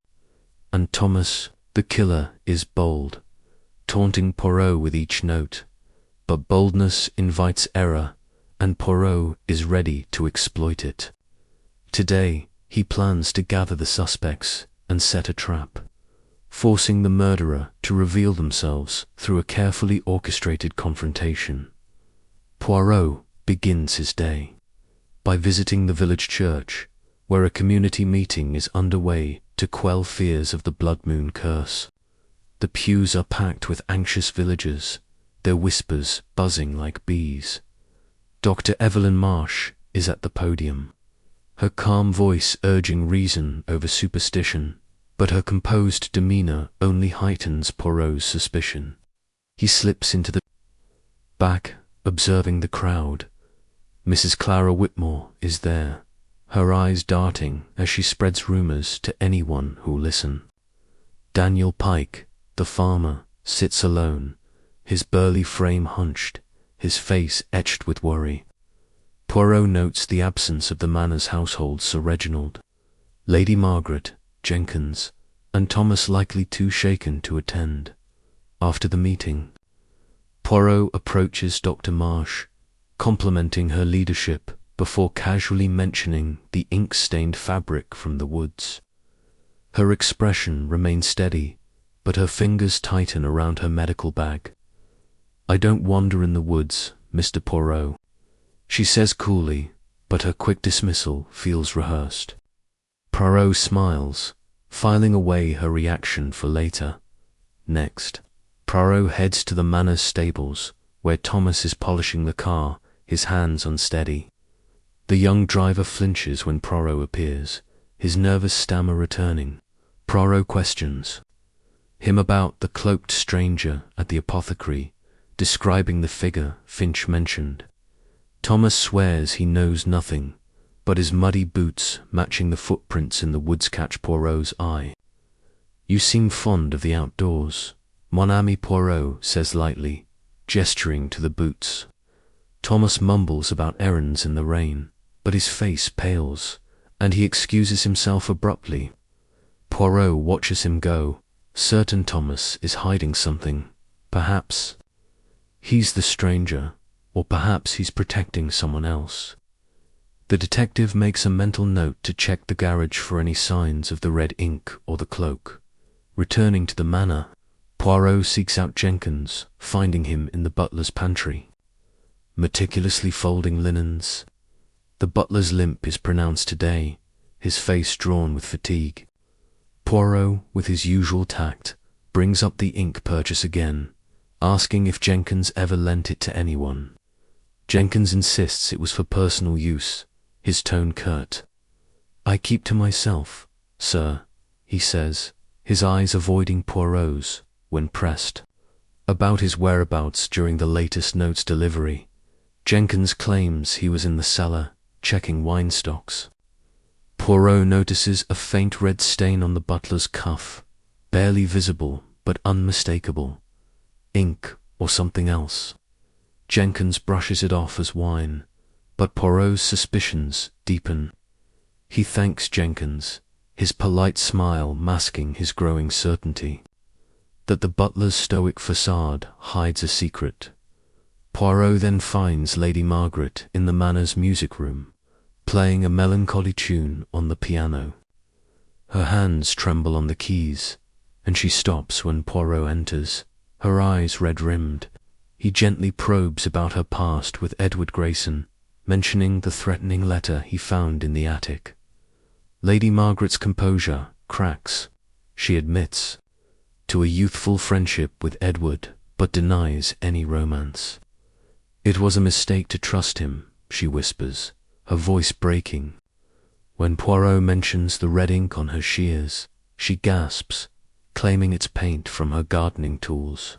And Thomas, the killer, is bold, taunting Poirot with each note, but boldness invites error, and Poirot is ready to exploit it. Today, he plans to gather the suspects and set a trap, forcing the murderer to reveal themselves through a carefully orchestrated confrontation. Poirot begins his day by visiting the village church, where a community meeting is underway to quell fears of the blood moon curse. The pews are packed with anxious villagers, their whispers buzzing like bees. Dr. Evelyn Marsh is at the podium, her calm voice urging reason over superstition, but her composed demeanour only heightens Poirot's suspicion. He slips into the back, observing the crowd. Mrs. Clara Whitmore is there, her eyes darting as she spreads rumors to anyone who'll listen. Daniel Pike, the farmer, sits alone, his burly frame hunched, his face etched with worry. Poirot notes the absence of the Manners household, Sir Reginald, Lady Margaret, Jenkins, and Thomas likely too shaken to attend. After the meeting, Poirot approaches Dr. Marsh, complimenting her leadership before casually mentioning the ink-stained fabric from the woods. Her expression remains steady, but her fingers tighten around her medical bag. "I don't wander in the woods, Mr. Poirot," she says coolly, but her quick dismissal feels rehearsed. Poirot smiles, filing away her reaction for later. Next, Poirot heads to the Manners stables, where Thomas is polishing the car, his hands unsteady. The young driver flinches when Poirot appears, his nervous stammer returning. Poirot questions him about the cloaked stranger at the apothecary, describing the figure Finch mentioned. Thomas swears he knows nothing, but his muddy boots matching the footprints in the woods catch Poirot's eye. "You seem fond of the outdoors," mon ami Poirot says lightly, gesturing to the boots. Thomas mumbles about errands in the rain, but his face pales, and he excuses himself abruptly. Poirot watches him go, certain Thomas is hiding something. Perhaps he's the stranger, or perhaps he's protecting someone else. The detective makes a mental note to check the garage for any signs of the red ink or the cloak. Returning to the manor, Poirot seeks out Jenkins, finding him in the butler's pantry, meticulously folding linens. The butler's limp is pronounced today, his face drawn with fatigue. Poirot, with his usual tact, brings up the ink purchase again, asking if Jenkins ever lent it to anyone. Jenkins insists it was for personal use, his tone curt. "I keep to myself, sir," he says, his eyes avoiding Poirot's when pressed about his whereabouts during the latest note's delivery. Jenkins claims he was in the cellar, checking wine stocks. Poirot notices a faint red stain on the butler's cuff, barely visible but unmistakable. Ink or something else. Jenkins brushes it off as wine, but Poirot's suspicions deepen. He thanks Jenkins, his polite smile masking his growing certainty that the butler's stoic facade hides a secret. Poirot then finds Lady Margaret in the Manor's music room, playing a melancholy tune on the piano. Her hands tremble on the keys, and she stops when Poirot enters, her eyes red-rimmed. He gently probes about her past with Edward Grayson, mentioning the threatening letter he found in the attic. Lady Margaret's composure cracks. She admits to a youthful friendship with Edward, but denies any romance. "It was a mistake to trust him," she whispers, her voice breaking. When Poirot mentions the red ink on her shears, she gasps, claiming it's paint from her gardening tools.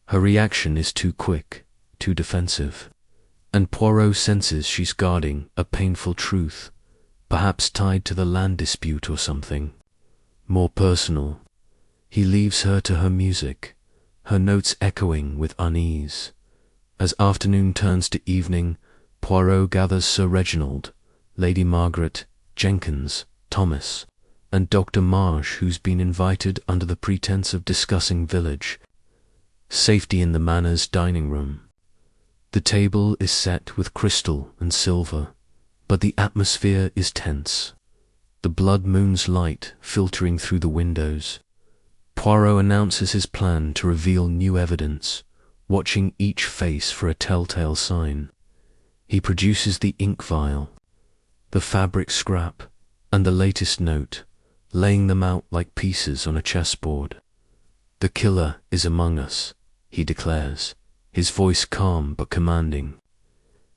Her reaction is too quick, too defensive, and Poirot senses she's guarding a painful truth, perhaps tied to the land dispute or something more personal. He leaves her to her music, her notes echoing with unease. As afternoon turns to evening, Poirot gathers Sir Reginald, Lady Margaret, Jenkins, Thomas, and Dr. Marsh, who's been invited under the pretense of discussing village safety in the Manor's dining room. The table is set with crystal and silver, but the atmosphere is tense. The blood moon's light filtering through the windows. Poirot announces his plan to reveal new evidence, watching each face for a telltale sign. He produces the ink vial, the fabric scrap, and the latest note, laying them out like pieces on a chessboard. "The killer is among us," he declares, his voice calm but commanding.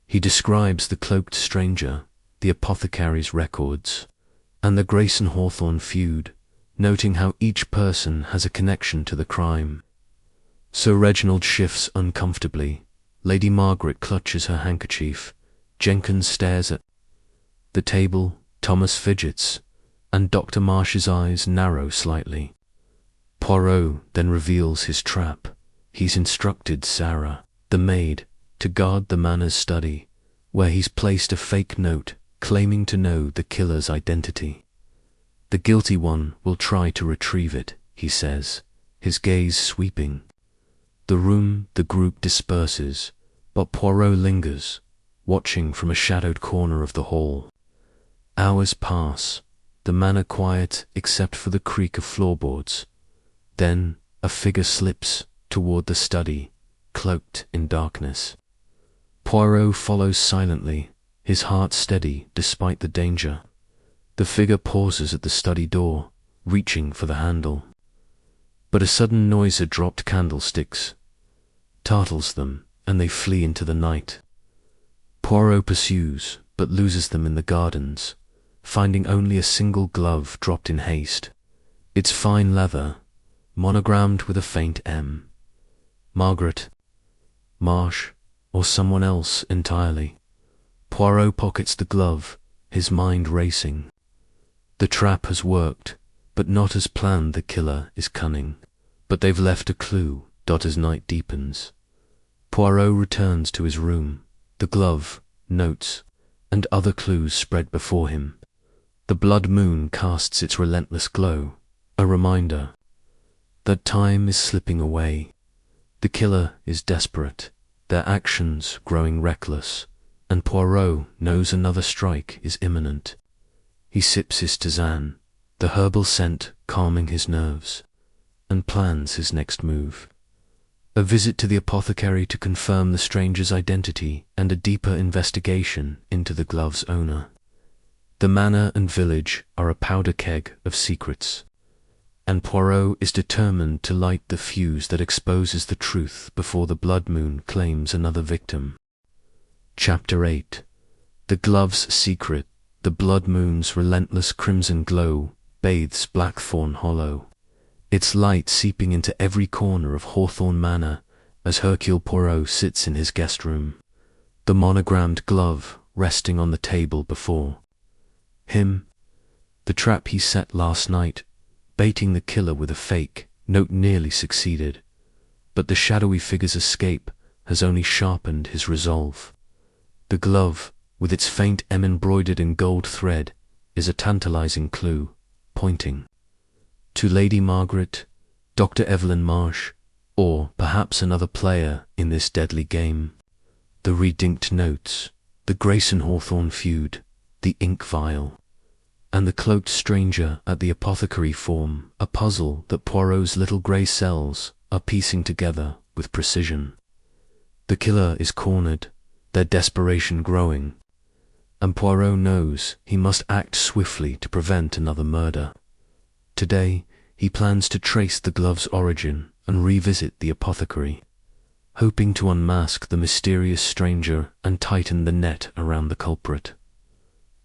He describes the cloaked stranger, the apothecary's records, and the Grayson-Hawthorne feud, noting how each person has a connection to the crime. Sir Reginald shifts uncomfortably. Lady Margaret clutches her handkerchief. Jenkins stares at the table. Thomas fidgets, and Dr. Marsh's eyes narrow slightly. Poirot then reveals his trap. He's instructed Sarah, the maid, to guard the manor's study, where he's placed a fake note claiming to know the killer's identity. The guilty one will try to retrieve it, he says, his gaze sweeping the group disperses, but Poirot lingers, watching from a shadowed corner of the hall. Hours pass, the manor quiet except for the creak of floorboards. Then a figure slips toward the study, cloaked in darkness. Poirot follows silently, his heart steady despite the danger. The figure pauses at the study door, reaching for the handle. But a sudden noise of dropped candlesticks startles them, and they flee into the night. Poirot pursues, but loses them in the gardens, finding only a single glove dropped in haste. It's fine leather, monogrammed with a faint M. Margaret, Marsh, or someone else entirely. Poirot pockets the glove, his mind racing. The trap has worked, but not as planned. The killer is cunning, but they've left a clue. As night deepens, Poirot returns to his room. The glove, notes, and other clues spread before him. The blood moon casts its relentless glow, a reminder that time is slipping away. The killer is desperate, their actions growing reckless, and Poirot knows another strike is imminent. He sips his tisane, the herbal scent calming his nerves, and plans his next move. A visit to the apothecary to confirm the stranger's identity and a deeper investigation into the glove's owner. The manor and village are a powder keg of secrets, and Poirot is determined to light the fuse that exposes the truth before the blood moon claims another victim. Chapter 8. The glove's secret. The blood moon's relentless crimson glow bathes Blackthorn Hollow, its light seeping into every corner of Hawthorne Manor as Hercule Poirot sits in his guest room, the monogrammed glove resting on the table before him. The trap he set last night, baiting the killer with a fake note, nearly succeeded, but the shadowy figure's escape has only sharpened his resolve. The glove, with its faint M embroidered in gold thread, is a tantalizing clue, pointing to Lady Margaret, Dr. Evelyn Marsh, or perhaps another player in this deadly game. The redinked notes, the Grayson-Hawthorne feud, the ink vial, and the cloaked stranger at the apothecary form a puzzle that Poirot's little grey cells are piecing together with precision. The killer is cornered, their desperation growing, and Poirot knows he must act swiftly to prevent another murder. Today, he plans to trace the glove's origin and revisit the apothecary, hoping to unmask the mysterious stranger and tighten the net around the culprit.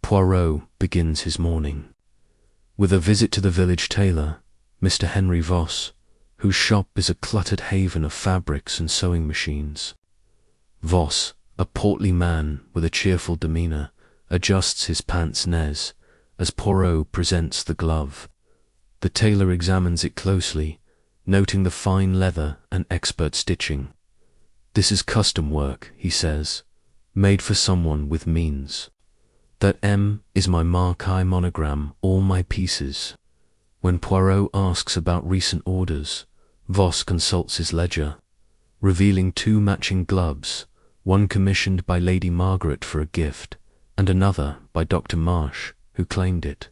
Poirot begins his morning with a visit to the village tailor, Mr. Henry Voss, whose shop is a cluttered haven of fabrics and sewing machines. Voss, a portly man with a cheerful demeanour, adjusts his pince-nez as Poirot presents the glove. The tailor examines it closely, noting the fine leather and expert stitching. "This is custom work," he says, "made for someone with means. That M is my Marquis monogram, all my pieces." When Poirot asks about recent orders, Voss consults his ledger, revealing 2 matching gloves, one commissioned by Lady Margaret for a gift, and another by Dr. Marsh, who claimed it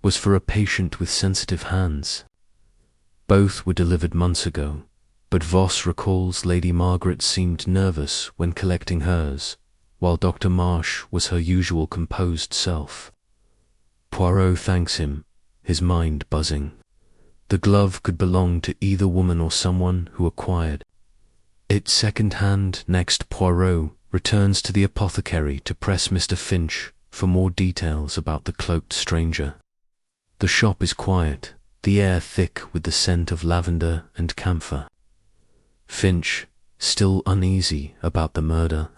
was for a patient with sensitive hands. Both were delivered months ago, but Voss recalls Lady Margaret seemed nervous when collecting hers, while Dr. Marsh was her usual composed self. Poirot thanks him, his mind buzzing. The glove could belong to either woman or someone who acquired it second-hand. Next, Poirot returns to the apothecary to press Mr. Finch for more details about the cloaked stranger. The shop is quiet, the air thick with the scent of lavender and camphor. Finch, still uneasy about the murder,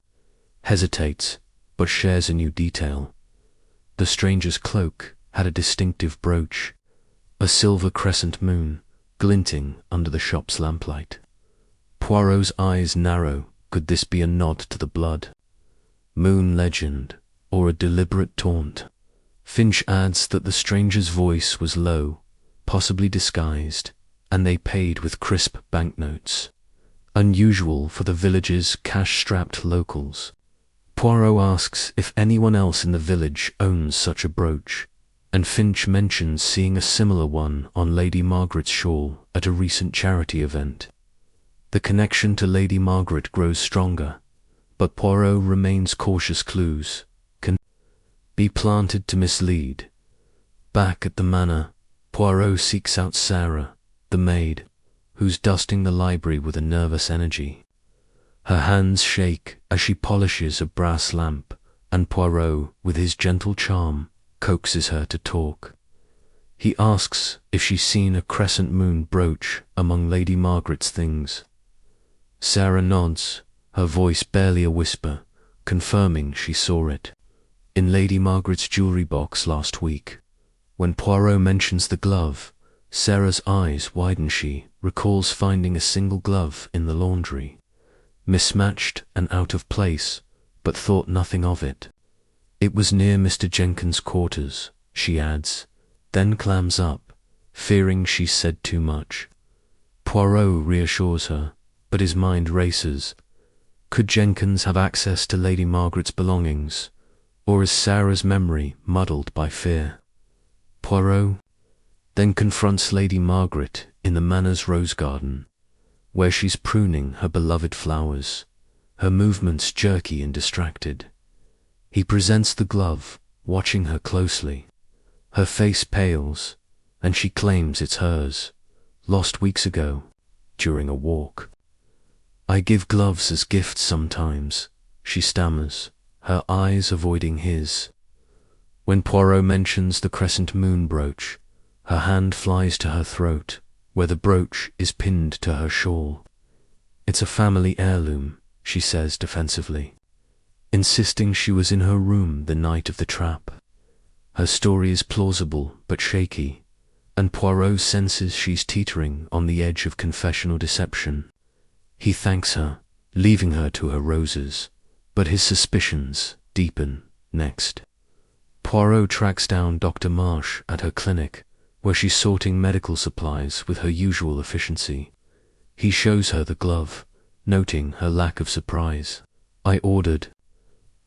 hesitates, but shares a new detail. The stranger's cloak had a distinctive brooch, a silver crescent moon, glinting under the shop's lamplight. Poirot's eyes narrow. Could this be a nod to the blood moon legend, or a deliberate taunt? Finch adds that the stranger's voice was low, possibly disguised, and they paid with crisp banknotes, unusual for the village's cash-strapped locals. Poirot asks if anyone else in the village owns such a brooch, and Finch mentions seeing a similar one on Lady Margaret's shawl at a recent charity event. The connection to Lady Margaret grows stronger, but Poirot remains cautious. Clues can be planted to mislead. Back at the manor, Poirot seeks out Sarah, the maid, who's dusting the library with a nervous energy. Her hands shake as she polishes a brass lamp, and Poirot, with his gentle charm, coaxes her to talk. He asks if she's seen a crescent moon brooch among Lady Margaret's things. Sarah nods, her voice barely a whisper, confirming she saw it in Lady Margaret's jewelry box last week. When Poirot mentions the glove, Sarah's eyes widen. She recalls finding a single glove in the laundry, mismatched and out of place, but thought nothing of it. It was near Mr. Jenkins' quarters, she adds, then clams up, fearing she said too much. Poirot reassures her, but his mind races. Could Jenkins have access to Lady Margaret's belongings, or is Sarah's memory muddled by fear? Poirot then confronts Lady Margaret in the manor's rose garden, where she's pruning her beloved flowers, her movements jerky and distracted. He presents the glove, watching her closely. Her face pales, and she claims it's hers, lost weeks ago, during a walk. "I give gloves as gifts sometimes," she stammers, her eyes avoiding his. When Poirot mentions the crescent moon brooch, her hand flies to her throat, where the brooch is pinned to her shawl. "It's a family heirloom," she says defensively, insisting she was in her room the night of the trap. Her story is plausible but shaky, and Poirot senses she's teetering on the edge of confessional deception. He thanks her, leaving her to her roses, but his suspicions deepen next. Poirot tracks down Dr. Marsh at her clinic, where she's sorting medical supplies with her usual efficiency. He shows her the glove, noting her lack of surprise. "I ordered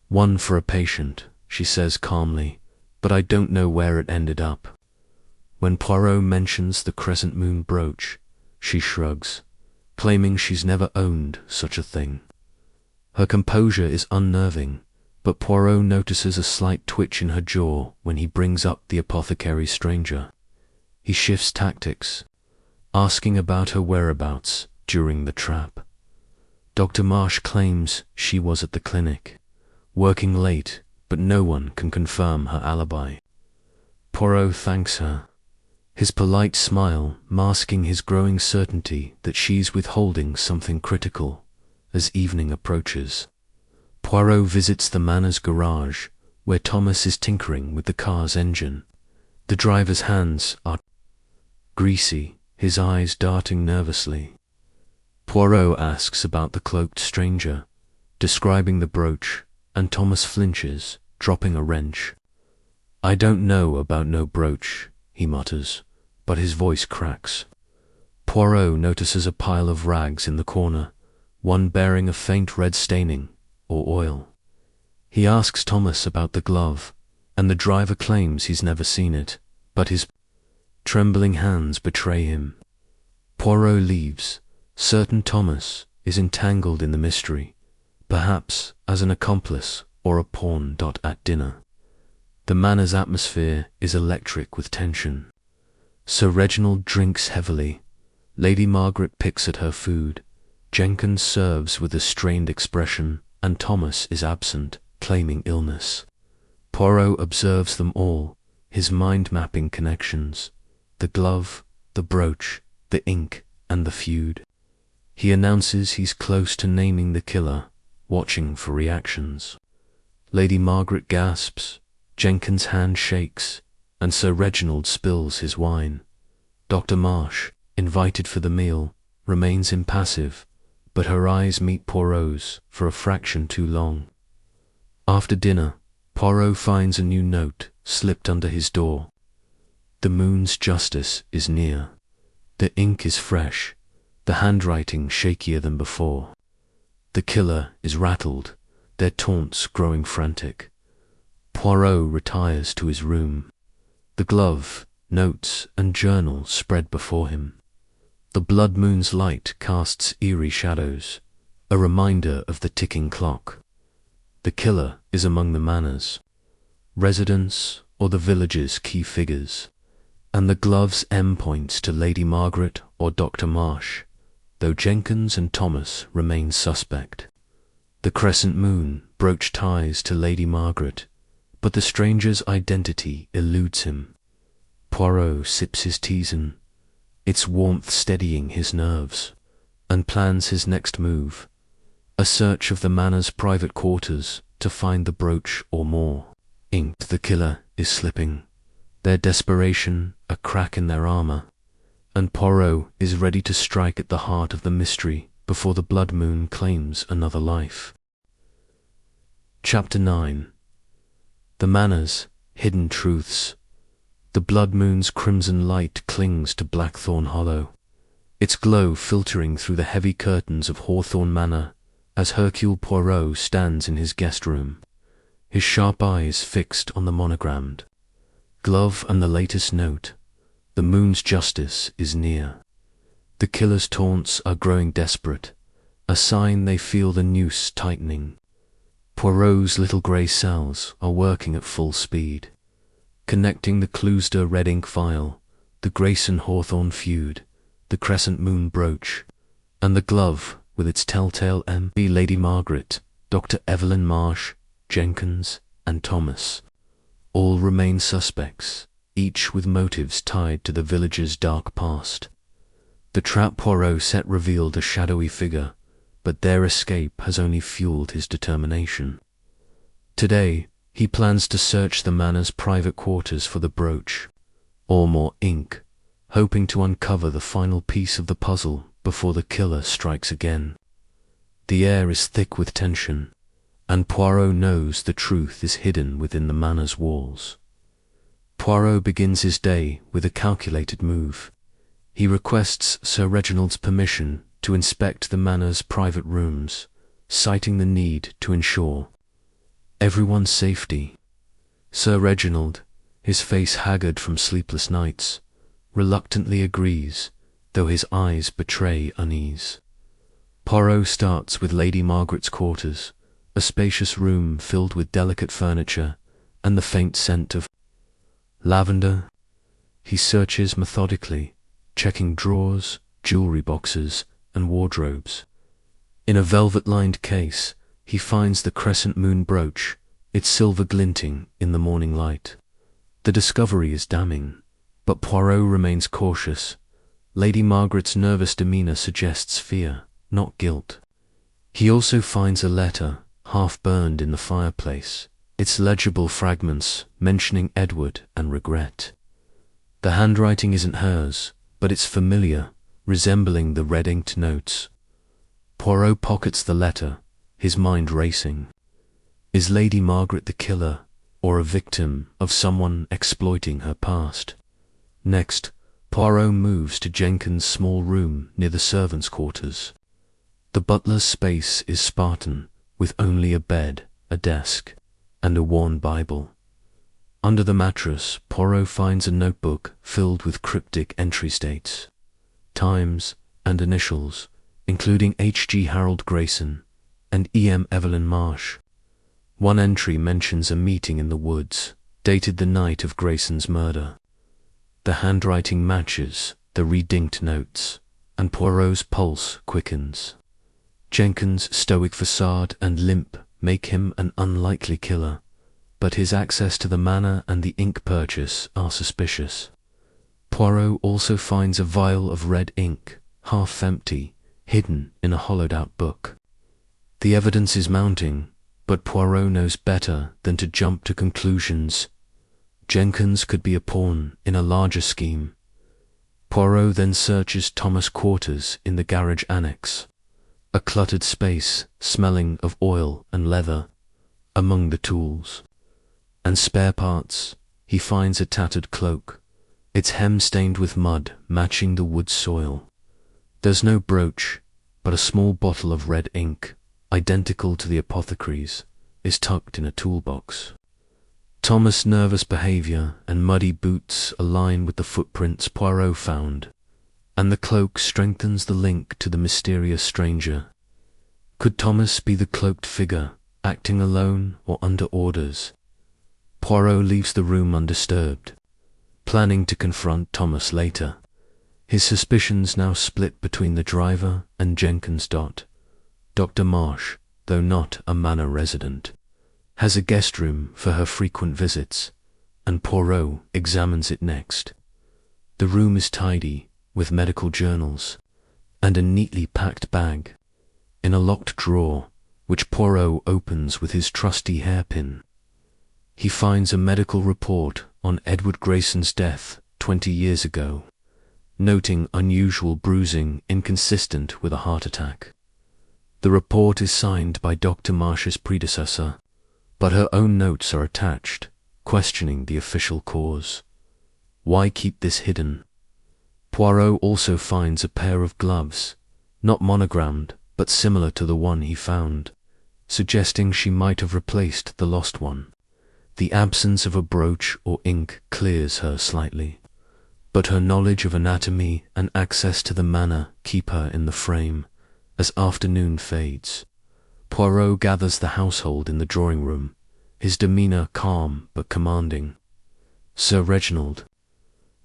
one for a patient," she says calmly, "but I don't know where it ended up." When Poirot mentions the crescent moon brooch, she shrugs, claiming she's never owned such a thing. Her composure is unnerving, but Poirot notices a slight twitch in her jaw when he brings up the apothecary stranger. He shifts tactics, asking about her whereabouts during the trap. Dr. Marsh claims she was at the clinic, working late, but no one can confirm her alibi. Poirot thanks her, his polite smile masking his growing certainty that she's withholding something critical. As evening approaches, Poirot visits the manor's garage, where Thomas is tinkering with the car's engine. The driver's hands are greasy, his eyes darting nervously. Poirot asks about the cloaked stranger, describing the brooch, and Thomas flinches, dropping a wrench. "I don't know about no brooch," he mutters, but his voice cracks. Poirot notices a pile of rags in the corner, one bearing a faint red staining, or oil. He asks Thomas about the glove, and the driver claims he's never seen it, but his trembling hands betray him. Poirot leaves, certain Thomas is entangled in the mystery, perhaps as an accomplice or a pawn. At dinner, the manor's atmosphere is electric with tension. Sir Reginald drinks heavily. Lady Margaret picks at her food. Jenkins serves with a strained expression, and Thomas is absent, claiming illness. Poirot observes them all, his mind mapping connections: the glove, the brooch, the ink, and the feud. He announces he's close to naming the killer, watching for reactions. Lady Margaret gasps, Jenkins' hand shakes, and Sir Reginald spills his wine. Dr. Marsh, invited for the meal, remains impassive, but her eyes meet Poirot's for a fraction too long. After dinner, Poirot finds a new note slipped under his door. The moon's justice is near. The ink is fresh, the handwriting shakier than before. The killer is rattled, their taunts growing frantic. Poirot retires to his room. The glove, notes, and journal spread before him. The blood moon's light casts eerie shadows, a reminder of the ticking clock. The killer is among the manors, residents or the village's key figures, and the glove's M points to Lady Margaret or Dr. Marsh, though Jenkins and Thomas remain suspect. The crescent moon brooch ties to Lady Margaret, but the stranger's identity eludes him. Poirot sips his tisane, its warmth steadying his nerves, and plans his next move, a search of the manor's private quarters to find the brooch or more. Inked, the killer is slipping, their desperation a crack in their armor, and Poirot is ready to strike at the heart of the mystery before the blood moon claims another life. Chapter 9. The Manor's Hidden Truths. The blood moon's crimson light clings to Blackthorn Hollow, its glow filtering through the heavy curtains of Hawthorne Manor as Hercule Poirot stands in his guest room, his sharp eyes fixed on the monogrammed glove and the latest note. The moon's justice is near. The killer's taunts are growing desperate, a sign they feel the noose tightening. Poirot's little grey cells are working at full speed, connecting the Clusder red ink file, the Grayson-Hawthorne feud, the crescent moon brooch, and the glove with its telltale M. Lady Margaret, Dr. Evelyn Marsh, Jenkins, and Thomas. All remain suspects, each with motives tied to the village's dark past. The trap Poirot set revealed a shadowy figure, but their escape has only fueled his determination. Today, he plans to search the manor's private quarters for the brooch, or more ink, hoping to uncover the final piece of the puzzle before the killer strikes again. The air is thick with tension, and Poirot knows the truth is hidden within the manor's walls. Poirot begins his day with a calculated move. He requests Sir Reginald's permission to inspect the manor's private rooms, citing the need to ensure everyone's safety. Sir Reginald, his face haggard from sleepless nights, reluctantly agrees, though his eyes betray unease. Poirot starts with Lady Margaret's quarters, a spacious room filled with delicate furniture and the faint scent of lavender. He searches methodically, checking drawers, jewelry boxes, and wardrobes. In a velvet-lined case, he finds the crescent moon brooch, its silver glinting in the morning light. The discovery is damning, but Poirot remains cautious. Lady Margaret's nervous demeanour suggests fear, not guilt. He also finds a letter, half-burned in the fireplace, its legible fragments mentioning Edward and regret. The handwriting isn't hers, but it's familiar, resembling the red-inked notes. Poirot pockets the letter, his mind racing. Is Lady Margaret the killer, or a victim of someone exploiting her past? Next, Poirot moves to Jenkins' small room near the servants' quarters. The butler's space is Spartan, with only a bed, a desk, and a worn Bible. Under the mattress, Poirot finds a notebook filled with cryptic entry states, times, and initials, including H.G. Harold Grayson and E.M. Evelyn Marsh. One entry mentions a meeting in the woods, dated the night of Grayson's murder. The handwriting matches the redinked notes, and Poirot's pulse quickens. Jenkins' stoic facade and limp make him an unlikely killer, but his access to the manor and the ink purchase are suspicious. Poirot also finds a vial of red ink, half empty, hidden in a hollowed-out book. The evidence is mounting, but Poirot knows better than to jump to conclusions. Jenkins could be a pawn in a larger scheme. Poirot then searches Thomas' quarters in the garage annex, a cluttered space smelling of oil and leather. Among the tools and spare parts, he finds a tattered cloak, its hem stained with mud matching the wood soil. There's no brooch, but a small bottle of red ink, identical to the apothecary's, is tucked in a toolbox. Thomas' nervous behavior and muddy boots align with the footprints Poirot found, and the cloak strengthens the link to the mysterious stranger. Could Thomas be the cloaked figure, acting alone or under orders? Poirot leaves the room undisturbed, planning to confront Thomas later. His suspicions now split between the driver and Jenkins. Dr. Marsh, though not a manor resident, has a guest room for her frequent visits, and Poirot examines it next. The room is tidy, with medical journals, and a neatly packed bag. In a locked drawer, which Poirot opens with his trusty hairpin, he finds a medical report on Edward Grayson's death 20 years ago, noting unusual bruising inconsistent with a heart attack. The report is signed by Dr. Marsh's predecessor, but her own notes are attached, questioning the official cause. Why keep this hidden? Poirot also finds a pair of gloves, not monogrammed, but similar to the one he found, suggesting she might have replaced the lost one. The absence of a brooch or ink clears her slightly, but her knowledge of anatomy and access to the manor keep her in the frame. As afternoon fades, Poirot gathers the household in the drawing room, his demeanour calm but commanding. Sir Reginald,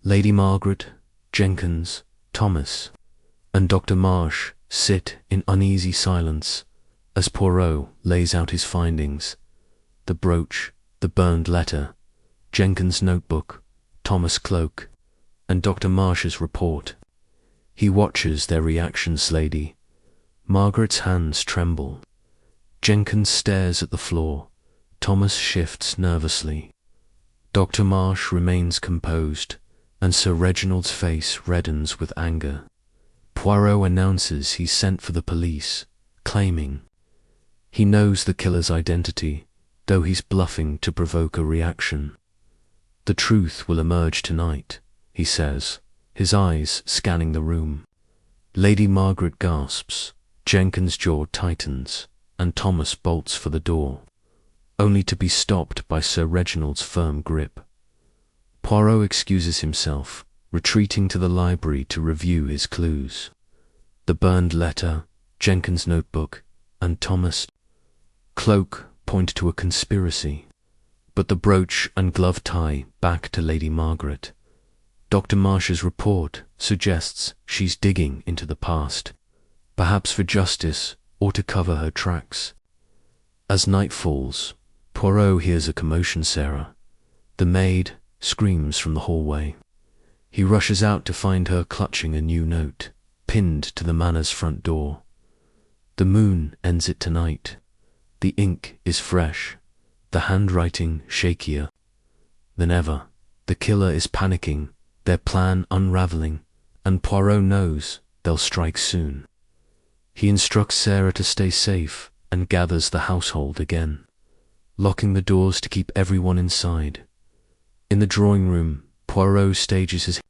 Lady Margaret, Jenkins, Thomas, and Dr. Marsh sit in uneasy silence as Poirot lays out his findings: the brooch, the burned letter, Jenkins' notebook, Thomas' cloak, and Dr. Marsh's report. He watches their reactions. Lady Margaret's hands tremble. Jenkins stares at the floor. Thomas shifts nervously. Dr. Marsh remains composed, and Sir Reginald's face reddens with anger. Poirot announces he's sent for the police, claiming he knows the killer's identity, though he's bluffing to provoke a reaction. The truth will emerge tonight, he says, his eyes scanning the room. Lady Margaret gasps, Jenkins' jaw tightens, and Thomas bolts for the door, only to be stopped by Sir Reginald's firm grip. Poirot excuses himself, retreating to the library to review his clues. The burned letter, Jenkins' notebook, and Thomas' cloak point to a conspiracy, but the brooch and glove tie back to Lady Margaret. Dr. Marsh's report suggests she's digging into the past, perhaps for justice or to cover her tracks. As night falls, Poirot hears a commotion. Sarah, the maid, screams from the hallway. He rushes out to find her clutching a new note, pinned to the manor's front door. The moon ends it tonight. The ink is fresh, the handwriting shakier than ever. The killer is panicking, their plan unraveling, and Poirot knows they'll strike soon. He instructs Sarah to stay safe and gathers the household again, locking the doors to keep everyone inside. In the drawing room, Poirot stages his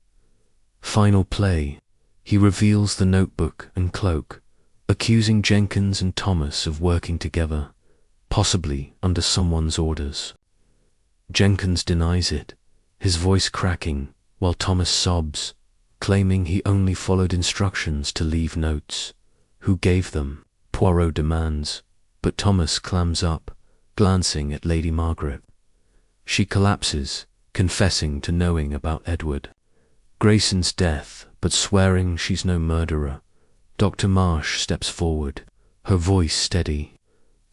final play. He reveals the notebook and cloak, accusing Jenkins and Thomas of working together, possibly under someone's orders. Jenkins denies it, his voice cracking, while Thomas sobs, claiming he only followed instructions to leave notes. Who gave them? Poirot demands, but Thomas clams up, glancing at Lady Margaret. She collapses, confessing to knowing about Edward Grayson's death, but swearing she's no murderer. Dr. Marsh steps forward, her voice steady,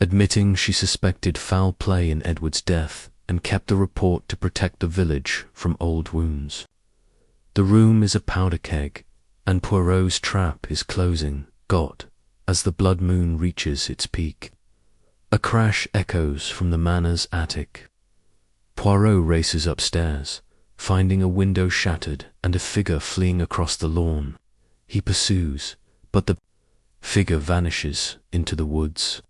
admitting she suspected foul play in Edward's death and kept the report to protect the village from old wounds. The room is a powder keg, and Poirot's trap is closing, God, as the blood moon reaches its peak. A crash echoes from the manor's attic. Poirot races upstairs, finding a window shattered and a figure fleeing across the lawn. He pursues, but the figure vanishes into the woods.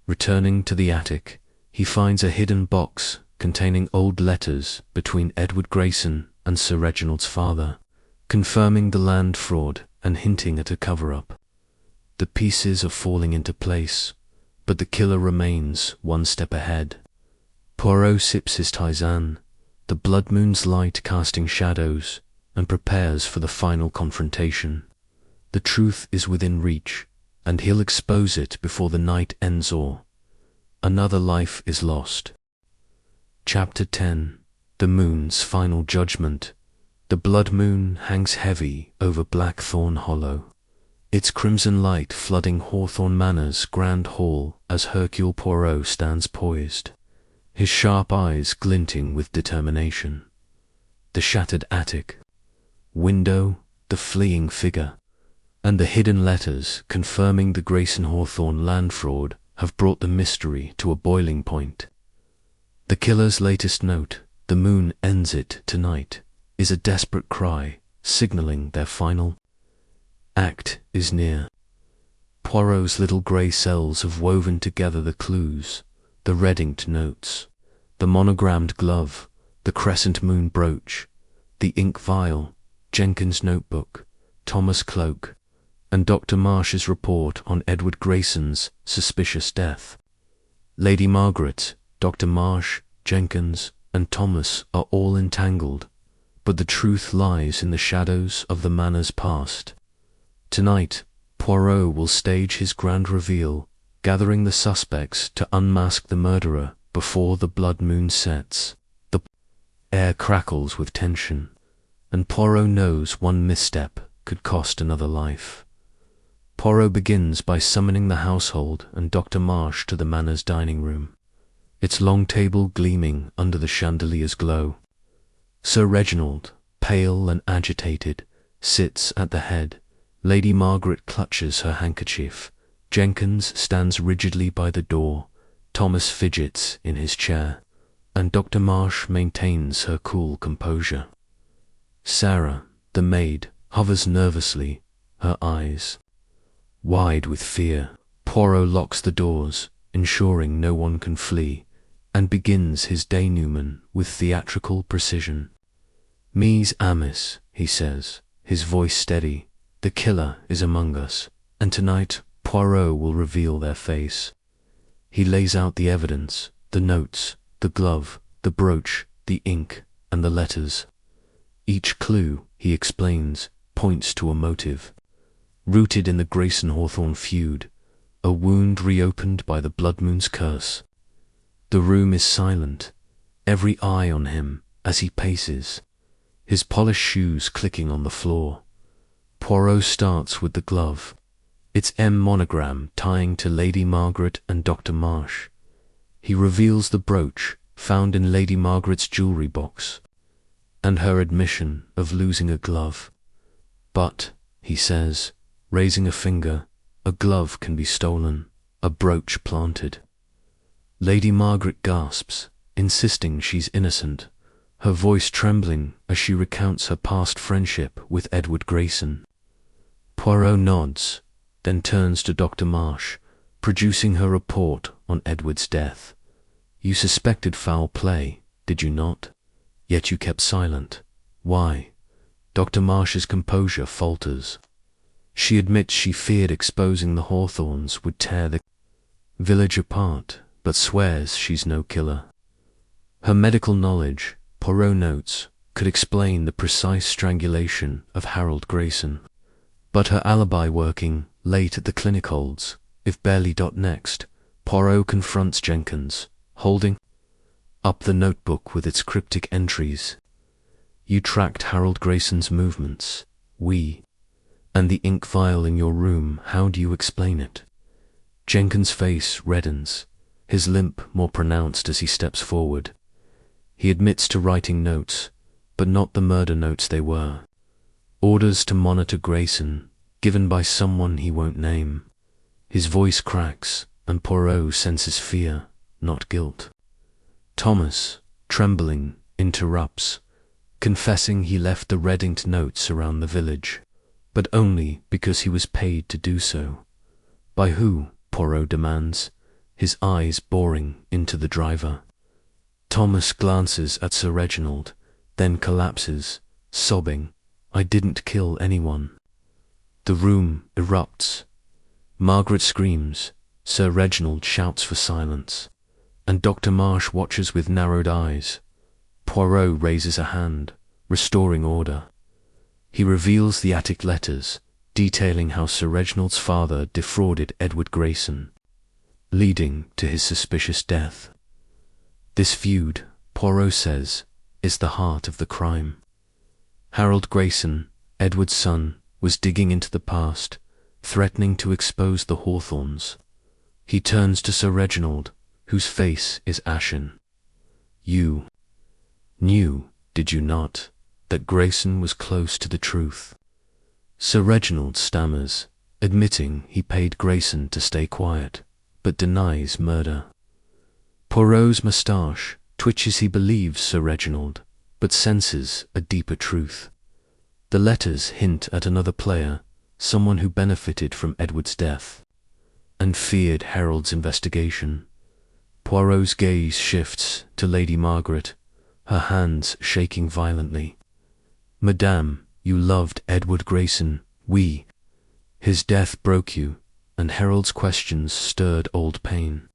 Returning to the attic, he finds a hidden box containing old letters between Edward Grayson and Sir Reginald's father, confirming the land fraud and hinting at a cover-up. The pieces are falling into place, but the killer remains one step ahead. Poirot sips his tisane, the blood moon's light casting shadows, and prepares for the final confrontation. The truth is within reach, and he'll expose it before the night ends or another life is lost. Chapter 10. The Moon's Final Judgment. The blood moon hangs heavy over Blackthorn Hollow, its crimson light flooding Hawthorne Manor's grand hall as Hercule Poirot stands poised, his sharp eyes glinting with determination. The shattered attic, window, the fleeing figure, and the hidden letters confirming the Grayson-Hawthorne land fraud have brought the mystery to a boiling point. The killer's latest note, "The moon ends it tonight," is a desperate cry, signaling their final act is near. Poirot's little grey cells have woven together the clues, the red-inked notes, the monogrammed glove, the crescent moon brooch, the ink vial, Jenkins' notebook, Thomas' cloak, and Dr. Marsh's report on Edward Grayson's suspicious death. Lady Margaret, Dr. Marsh, Jenkins, and Thomas are all entangled, but the truth lies in the shadows of the manor's past. Tonight, Poirot will stage his grand reveal, gathering the suspects to unmask the murderer before the blood moon sets. The air crackles with tension, and Poirot knows one misstep could cost another life. Poirot begins by summoning the household and Dr. Marsh to the manor's dining room, its long table gleaming under the chandelier's glow. Sir Reginald, pale and agitated, sits at the head. Lady Margaret clutches her handkerchief. Jenkins stands rigidly by the door. Thomas fidgets in his chair, and Dr. Marsh maintains her cool composure. Sarah, the maid, hovers nervously, her eyes wide with fear. Poirot locks the doors, ensuring no one can flee, and begins his denouement with theatrical precision. "Mes amis," he says, his voice steady, "the killer is among us, and tonight Poirot will reveal their face." He lays out the evidence, the notes, the glove, the brooch, the ink, and the letters. Each clue, he explains, points to a motive, rooted in the Grayson-Hawthorne feud, a wound reopened by the blood moon's curse. The room is silent, every eye on him as he paces, his polished shoes clicking on the floor. Poirot starts with the glove, its M monogram tying to Lady Margaret and Dr. Marsh. He reveals the brooch found in Lady Margaret's jewellery box, and her admission of losing a glove. "But," he says, raising a finger, "a glove can be stolen, a brooch planted." Lady Margaret gasps, insisting she's innocent, her voice trembling as she recounts her past friendship with Edward Grayson. Poirot nods, then turns to Dr. Marsh, producing her report on Edward's death. "You suspected foul play, did you not? Yet you kept silent. Why?" Dr. Marsh's composure falters. She admits she feared exposing the Hawthorns would tear the village apart, but swears she's no killer. Her medical knowledge, Poirot notes, could explain the precise strangulation of Harold Grayson. But her alibi working late at the clinic holds. If barely. Next, Poirot confronts Jenkins, holding up the notebook with its cryptic entries. "You tracked Harold Grayson's movements. And the ink vial in your room, how do you explain it?" Jenkins' face reddens, his limp more pronounced as he steps forward. He admits to writing notes, but not the murder notes they were. Orders to monitor Grayson, given by someone he won't name. His voice cracks, and Poirot senses fear, not guilt. Thomas, trembling, interrupts, confessing he left the red inked notes around the village, but only because he was paid to do so. By who? Poirot demands, his eyes boring into the driver. Thomas glances at Sir Reginald, then collapses, sobbing, "I didn't kill anyone." The room erupts. Margaret screams, Sir Reginald shouts for silence, and Dr. Marsh watches with narrowed eyes. Poirot raises a hand, restoring order. He reveals the attic letters, detailing how Sir Reginald's father defrauded Edward Grayson, leading to his suspicious death. This feud, Poirot says, is the heart of the crime. Harold Grayson, Edward's son, was digging into the past, threatening to expose the Hawthorns. He turns to Sir Reginald, whose face is ashen. "You knew, did you not, that Grayson was close to the truth?" Sir Reginald stammers, admitting he paid Grayson to stay quiet, but denies murder. Poirot's moustache twitches. He believes Sir Reginald, but senses a deeper truth. The letters hint at another player, someone who benefited from Edward's death, and feared Harold's investigation. Poirot's gaze shifts to Lady Margaret, her hands shaking violently. "Madame, you loved Edward Grayson. His death broke you," and Harold's questions stirred old pain.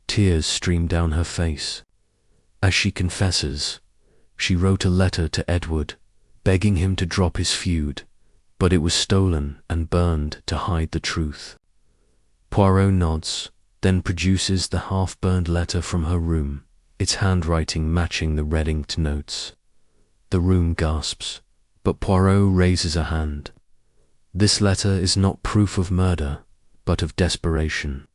Tears stream down her face. As she confesses, she wrote a letter to Edward, begging him to drop his feud, but it was stolen and burned to hide the truth. Poirot nods, then produces the half-burned letter from her room, its handwriting matching the red-inked notes. The room gasps, but Poirot raises a hand. This letter is not proof of murder, but of desperation.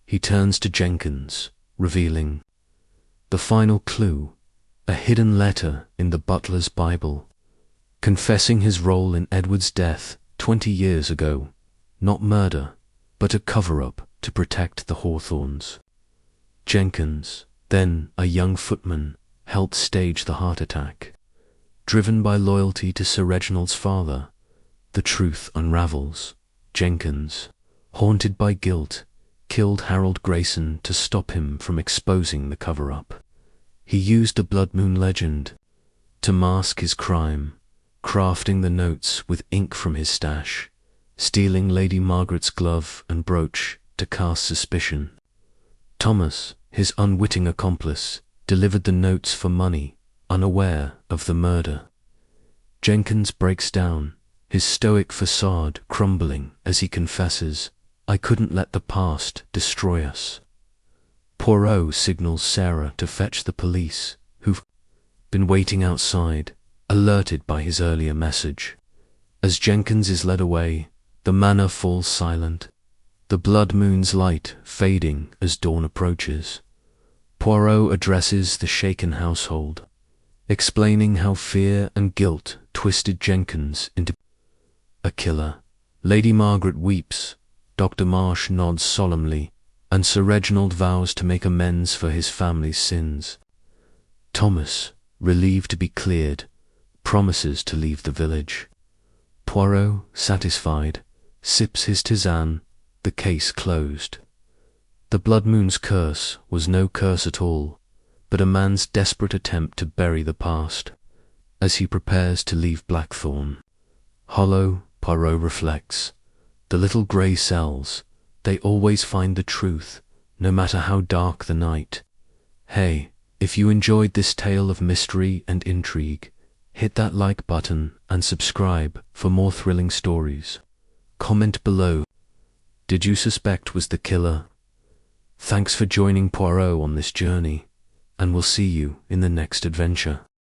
He turns to Jenkins, revealing the final clue, a hidden letter in the butler's Bible, confessing his role in Edward's death 20 years ago, not murder, but a cover-up to protect the Hawthorns. Jenkins, then a young footman, helped stage the heart attack. Driven by loyalty to Sir Reginald's father, the truth unravels. Jenkins, haunted by guilt, killed Harold Grayson to stop him from exposing the cover-up. He used a blood moon legend to mask his crime, crafting the notes with ink from his stash, stealing Lady Margaret's glove and brooch to cast suspicion. Thomas, his unwitting accomplice, delivered the notes for money, unaware of the murder. Jenkins breaks down, his stoic facade crumbling as he confesses, "I couldn't let the past destroy us." Poirot signals Sarah to fetch the police, who've been waiting outside, alerted by his earlier message. As Jenkins is led away, the manor falls silent, the blood moon's light fading as dawn approaches. Poirot addresses the shaken household, explaining how fear and guilt twisted Jenkins into a killer. Lady Margaret weeps, Dr. Marsh nods solemnly, and Sir Reginald vows to make amends for his family's sins. Thomas, relieved to be cleared, promises to leave the village. Poirot, satisfied, sips his tisane, the case closed. The blood moon's curse was no curse at all, but a man's desperate attempt to bury the past. As he prepares to leave Blackthorn Hollow, Poirot reflects, the little grey cells, they always find the truth, no matter how dark the night. Hey, if you enjoyed this tale of mystery and intrigue, hit that like button and subscribe for more thrilling stories. Comment below, did you suspect was the killer? Thanks for joining Poirot on this journey, and we'll see you in the next adventure.